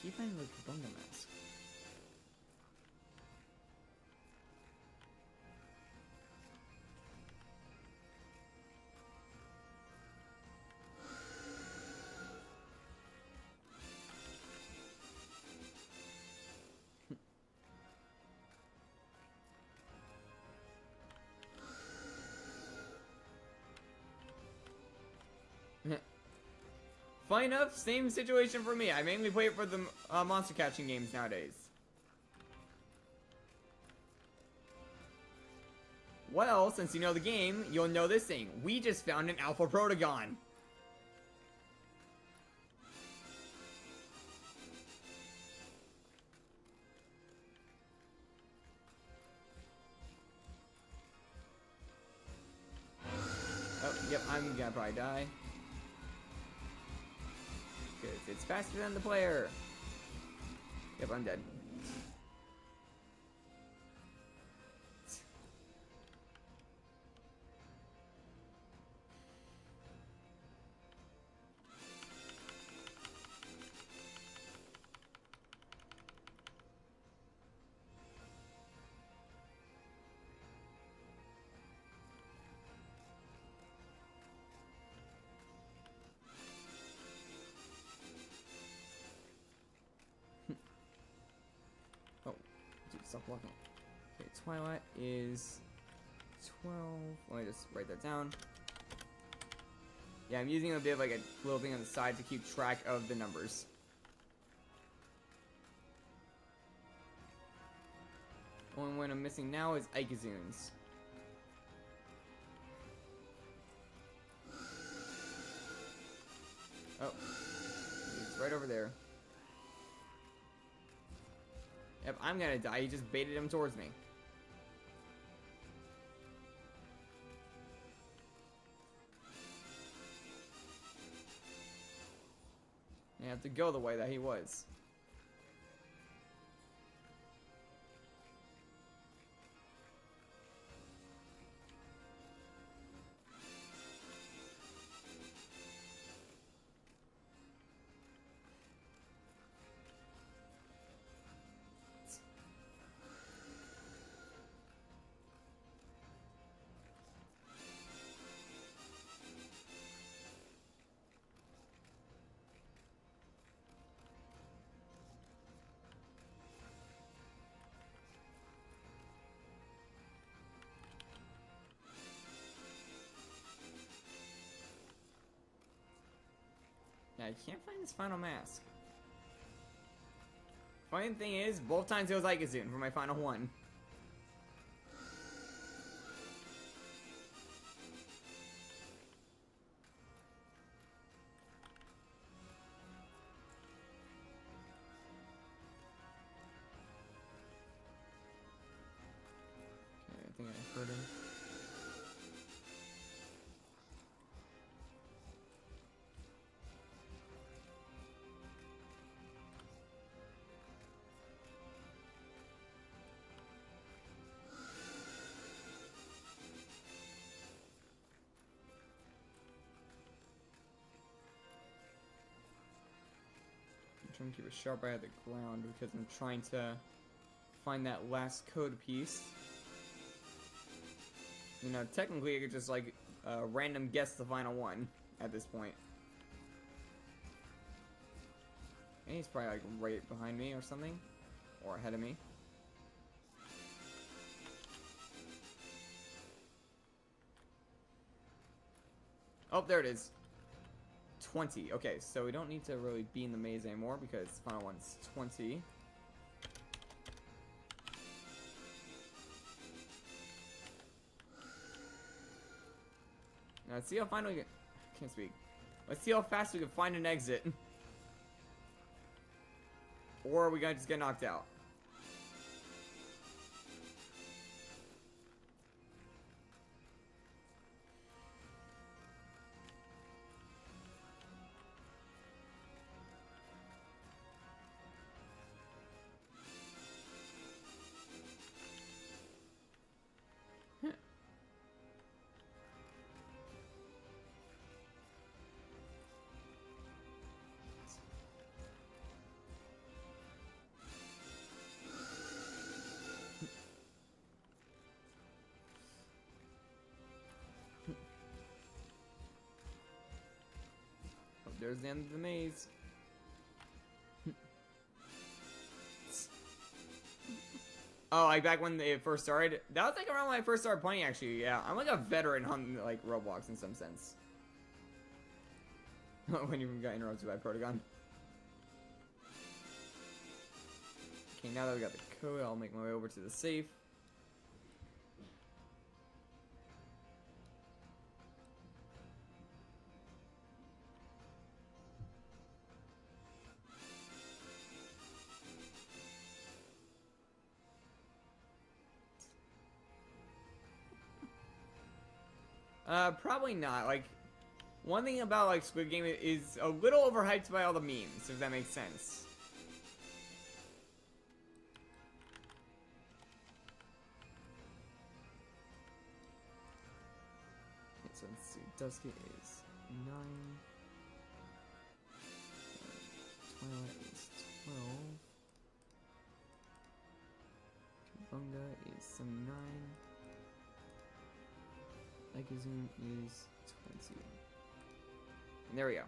Speaker 1: Keep finding the Kabunga mask. Funny enough, same situation for me. I mainly play it for the monster catching games nowadays. Well, since you know the game, you'll know this thing. We just found an Alpha Protogon. Oh, yep, I'm gonna probably die. Because it's faster than the player. Yep, I'm dead. Oh, dude, stop blocking. Okay, Twilight is 12. Let me just write that down. Yeah, I'm using a bit of like a little thing on the side to keep track of the numbers. Only one I'm missing now is Ikezuns. Oh, he's right over there. Yep, I'm gonna die. He just baited him towards me. You have to go the way that he was. Yeah, I can't find this final mask. Funny thing is, both times it was Ikazun for my final one. Okay, I think I heard him. I'm trying to keep a sharp eye at the ground because I'm trying to find that last code piece. You know, technically I could just like random guess the final one at this point. And he's probably like right behind me or something, or ahead of me. Oh, there it is. 20. Okay, so we don't need to really be in the maze anymore because the final one's 20. Now let's see how finally we can... I can't speak. Let's see how fast we can find an exit. Or are we gonna just get knocked out? Oh, there's the end of the maze. Oh, like back when it first started? That was like around when I first started playing, actually, yeah. I'm like a veteran on, like, Roblox in some sense. When you got interrupted by Protagon. Okay, now that we got the code, I'll make my way over to the safe. Probably not. Like, one thing about, like, Squid Game is a little overhyped by all the memes, if that makes sense. So let's see. Dusky is 9. Twilight is 12. Kabunga is 79. Legazine is 20. And there we go.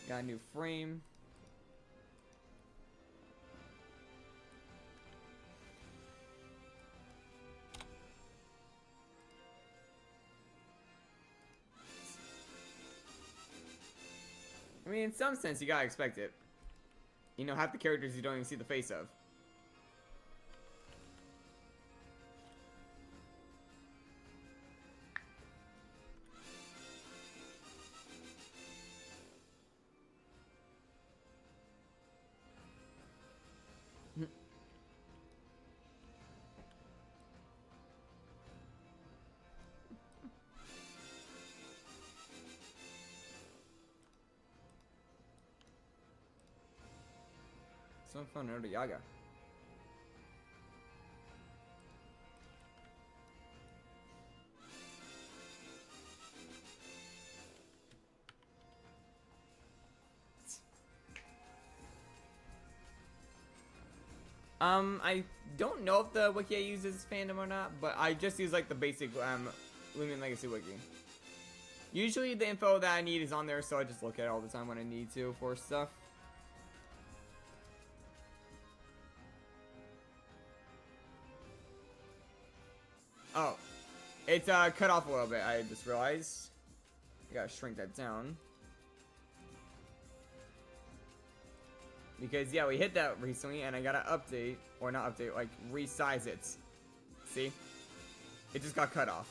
Speaker 1: Got a new frame. I mean, in some sense, you gotta expect it. You know, half the characters you don't even see the face of. So fun, to Yaga. I don't know if the wiki I use is fandom or not, but I just use like the basic Lumion Legacy wiki. Usually the info that I need is on there, so I just look at it all the time when I need to for stuff. Oh, it's cut off a little bit. I just realized. I gotta shrink that down. Because yeah, we hit that recently, and I gotta update, or not update, like resize it. See? It just got cut off.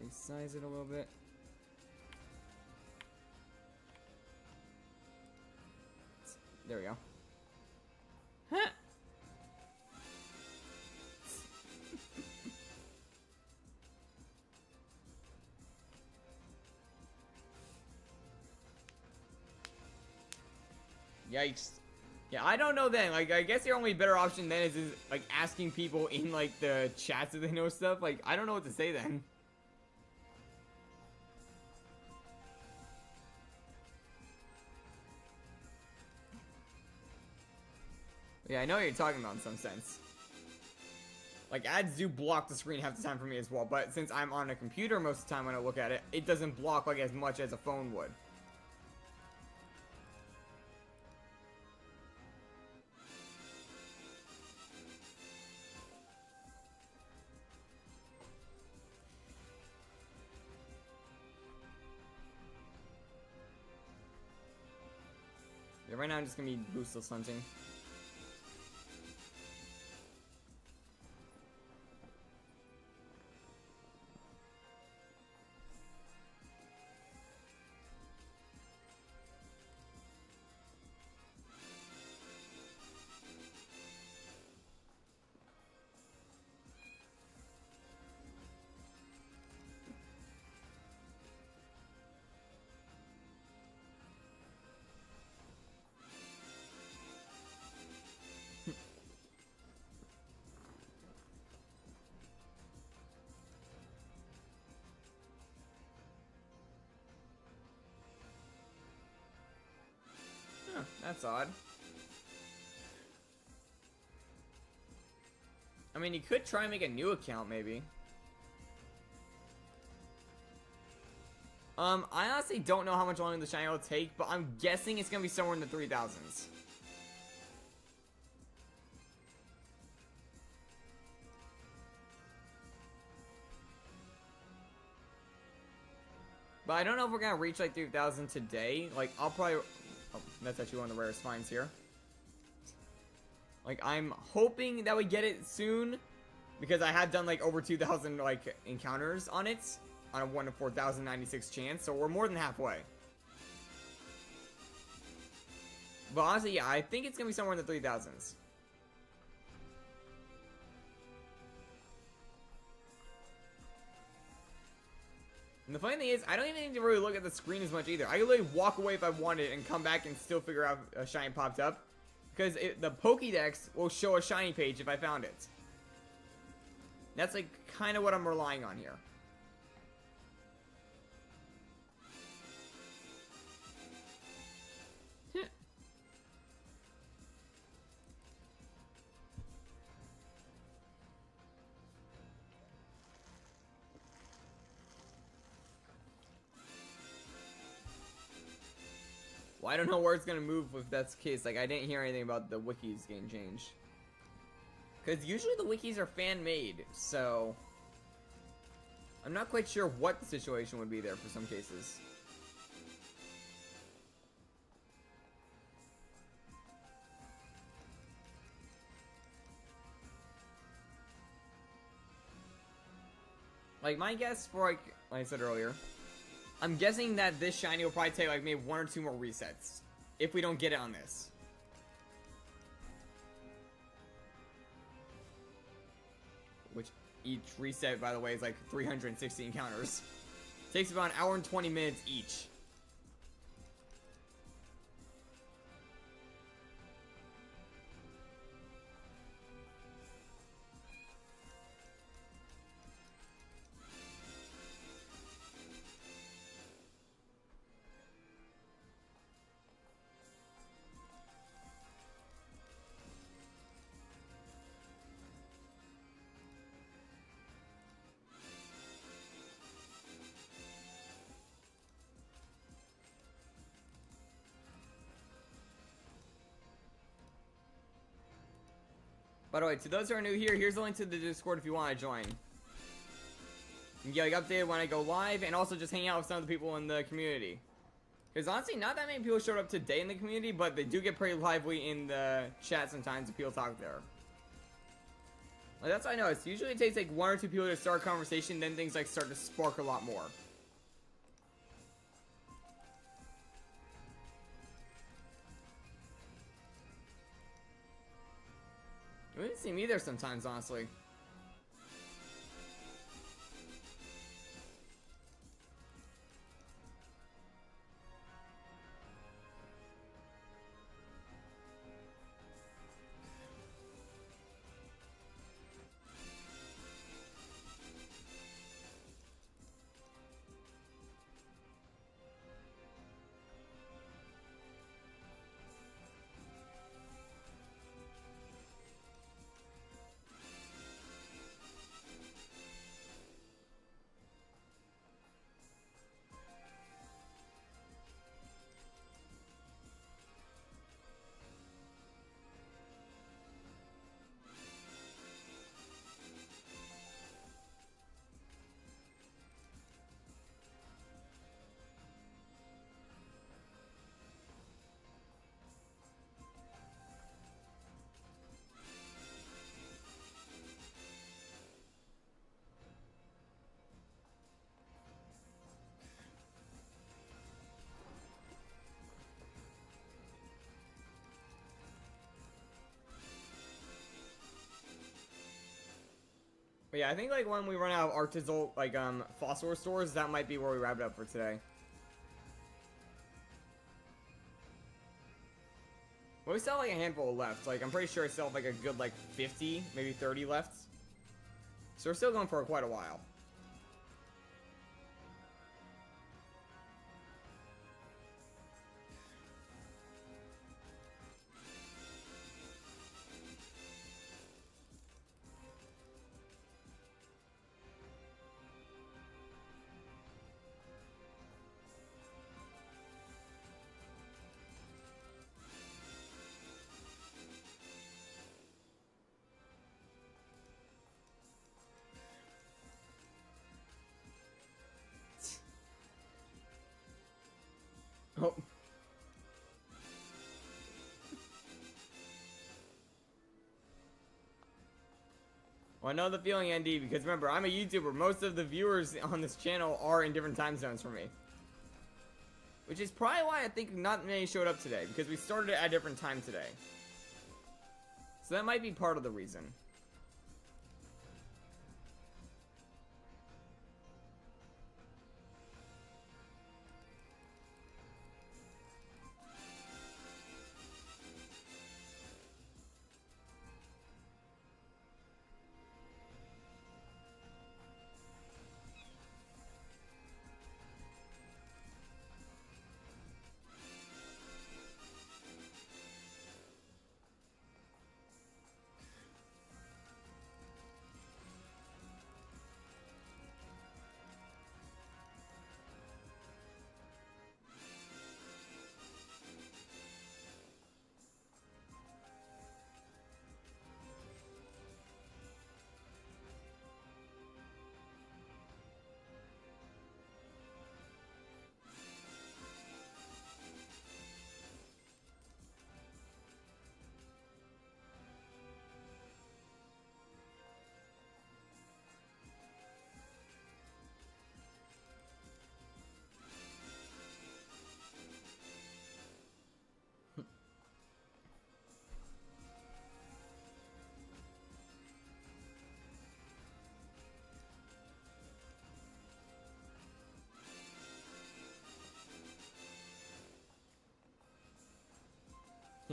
Speaker 1: Resize it a little bit. There we go. Huh. Yikes. Yeah, I don't know then. Like, I guess your only better option then is like asking people in like the chats if they know stuff. Like, I don't know what to say then. Yeah, I know what you're talking about in some sense. Like, ads do block the screen half the time for me as well, but since I'm on a computer most of the time when I look at it, it doesn't block like as much as a phone would. Yeah, right now I'm just gonna be boostless hunting. Huh, that's odd. I mean, you could try and make a new account, maybe. I honestly don't know how much longer the shiny will take, but I'm guessing it's gonna be somewhere in the 3000s. But I don't know if we're gonna reach like 3,000 today. Like, I'll probably... Oh, that's actually one of the rarest finds here. Like, I'm hoping that we get it soon, because I have done like over 2,000 like encounters on it, on a 1 in 4,096 chance, so we're more than halfway. But honestly, yeah, I think it's gonna be somewhere in the 3,000s. And the funny thing is, I don't even need to really look at the screen as much either. I can literally walk away if I wanted and come back and still figure out if a shiny popped up. Because the Pokédex will show a shiny page if I found it. That's like kind of what I'm relying on here. Well, I don't know where it's gonna move if that's the case. Like, I didn't hear anything about the wikis getting changed. Because usually the wikis are fan-made, so I'm not quite sure what the situation would be there for some cases. Like, my guess for, like I said earlier, I'm guessing that this shiny will probably take, like, maybe 1 or 2 more resets. If we don't get it on this. Which, each reset, by the way, is like 360 encounters. Takes about 1 hour and 20 minutes each. By the way, to those who are new here, here's the link to the Discord if you want to join. You can get like updated when I go live, and also just hang out with some of the people in the community. Because honestly, not that many people showed up today in the community, but they do get pretty lively in the chat sometimes if people talk there. Like, that's what I noticed. Usually it takes like 1 or 2 people to start a conversation, then things like start to spark a lot more. It wouldn't seem either sometimes, honestly. But yeah, I think like when we run out of Arctizol, like fossil restores, that might be where we wrap it up for today. Well, we still have like a handful left. Like I'm pretty sure I still have like a good like 50, maybe 30 left. So we're still going for quite a while. Oh. Well, I know the feeling, ND, because remember, I'm a YouTuber. Most of the viewers on this channel are in different time zones from me. Which is probably why I think not many showed up today, because we started at a different time today. So that might be part of the reason.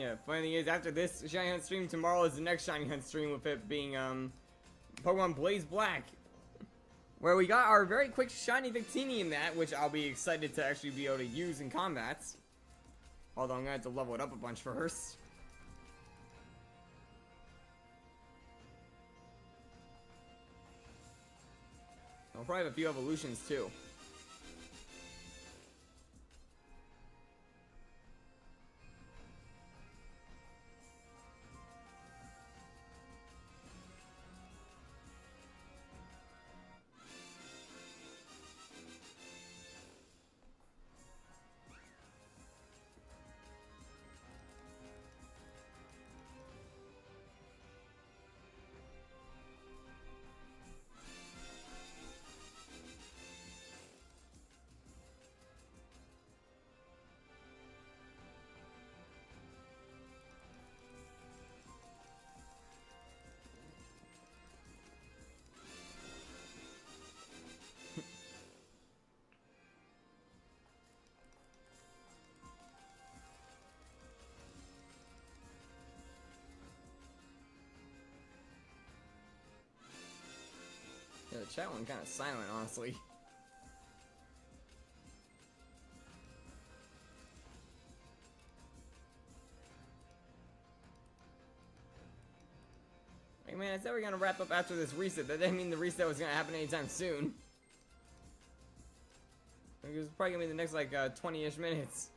Speaker 1: Yeah, funny thing is, after this ShinyHunt stream, tomorrow is the next ShinyHunt stream, with it being, Pokemon Blaze Black. Where we got our very quick shiny Victini in that, which I'll be excited to actually be able to use in combats. Although I'm gonna have to level it up a bunch first. I'll probably have a few evolutions too. Yeah, the chat went kind of silent, honestly. Hey man, I said we're gonna wrap up after this reset. That didn't mean the reset was gonna happen anytime soon. It was probably gonna be the next like 20-ish minutes.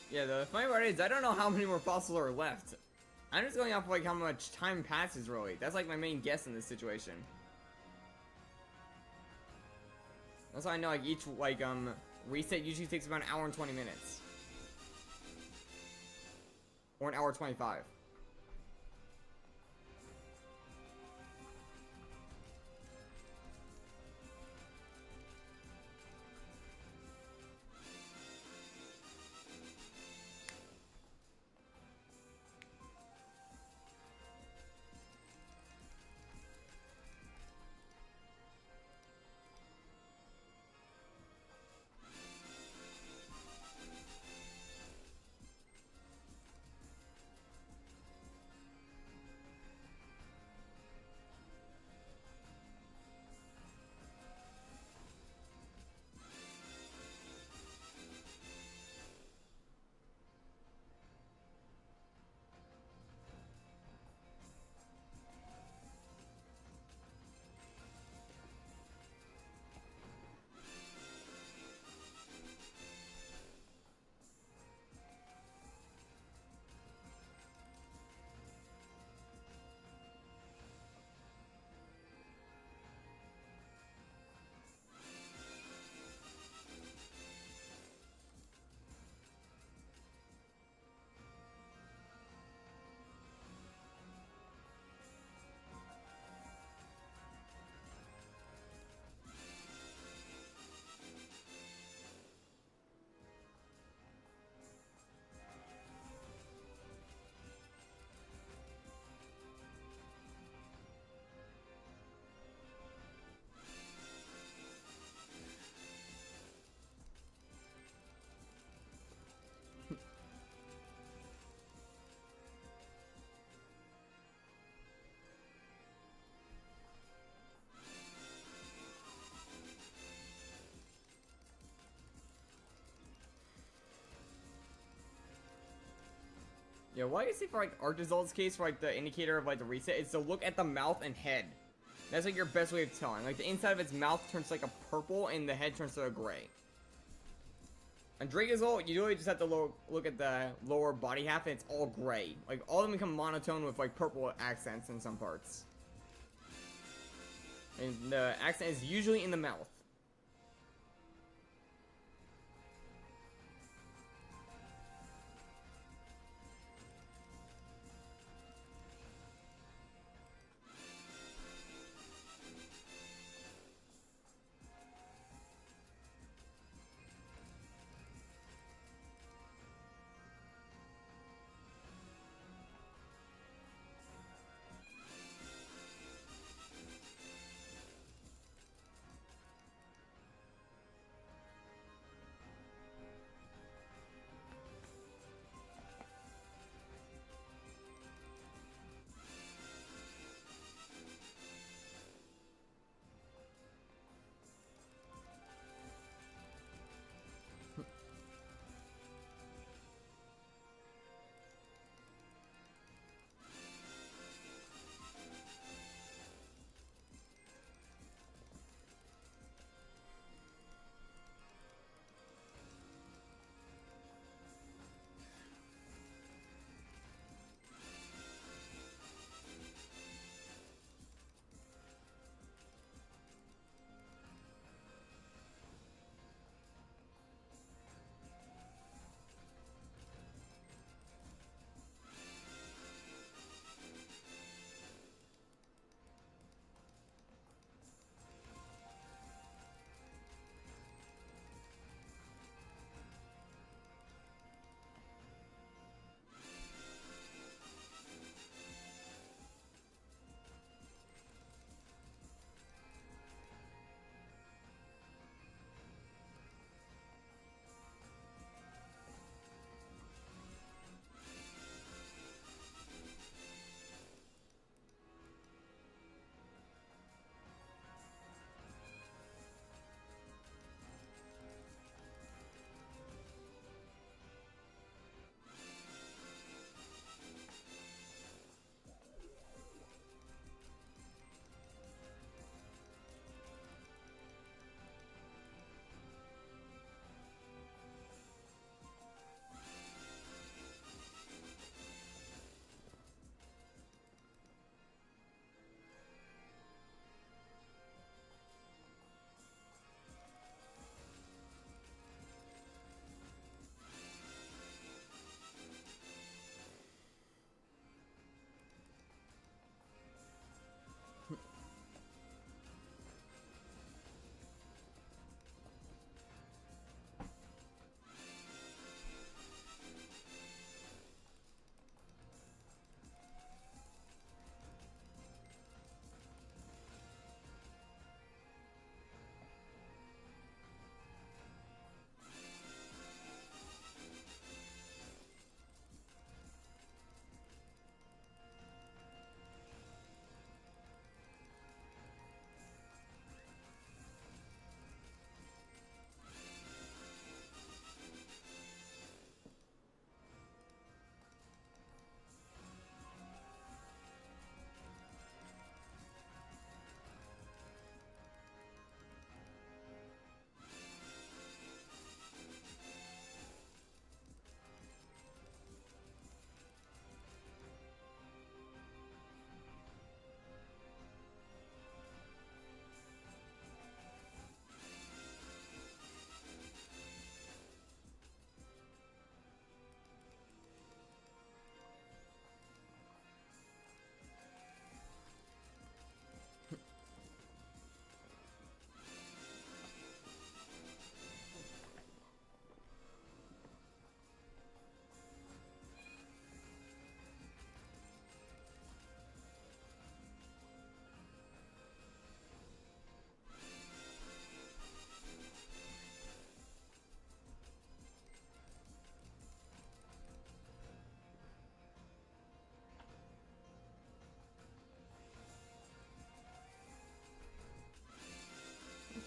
Speaker 1: Yeah, the funny part is, I don't know how many more fossils are left. I'm just going off of, like, how much time passes, really. That's, like, my main guess in this situation. That's why I know, like, each, like, reset usually takes about an hour and 20 minutes. Or an hour 25. Yeah, what I see for like Artizol's case for like the indicator of like the reset is to look at the mouth and head. That's like your best way of telling. Like the inside of its mouth turns like a purple and the head turns to a gray. On Dracozolt, you really just have to look at the lower body half and it's all gray. Like all of them become monotone with like purple accents in some parts. And the accent is usually in the mouth.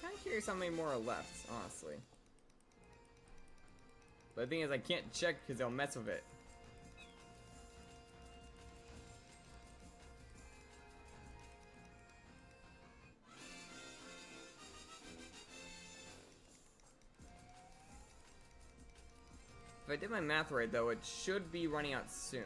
Speaker 1: kind of curious how many more are left, honestly. But the thing is, I can't check because they'll mess with it. If I did my math right, though, it should be running out soon.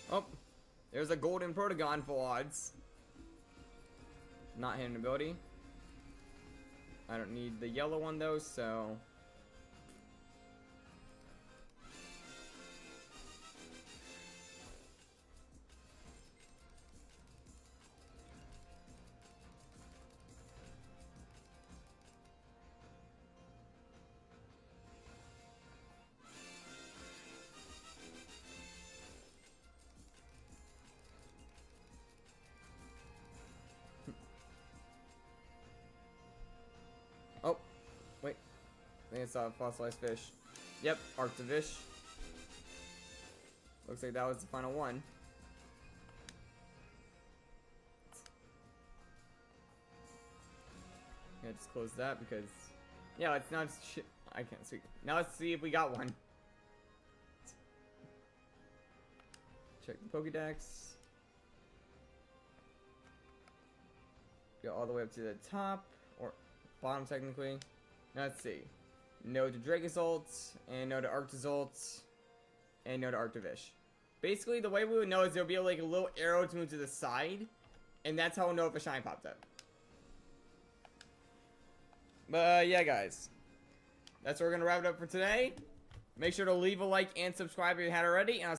Speaker 1: Oh, there's a golden Protagon full odds. Not hitting ability. I don't need the yellow one though, so. Oh, wait. I think it's a fossilized fish. Yep, Arctivish. Looks like that was the final one. Yeah, just close that because, yeah, let's not. I can't speak. Now let's see if we got one. Check the Pokédex. Go all the way up to the top or bottom technically. Now let's see. No to Dracozolt, and no to Arctizolt, and no to Arctivish. Basically, the way we would know is there'll be like a little arrow to move to the side, and that's how we'll know if a shine popped up. But yeah, guys, that's where we're gonna wrap it up for today. Make sure to leave a like and subscribe if you hadn't already, and I'll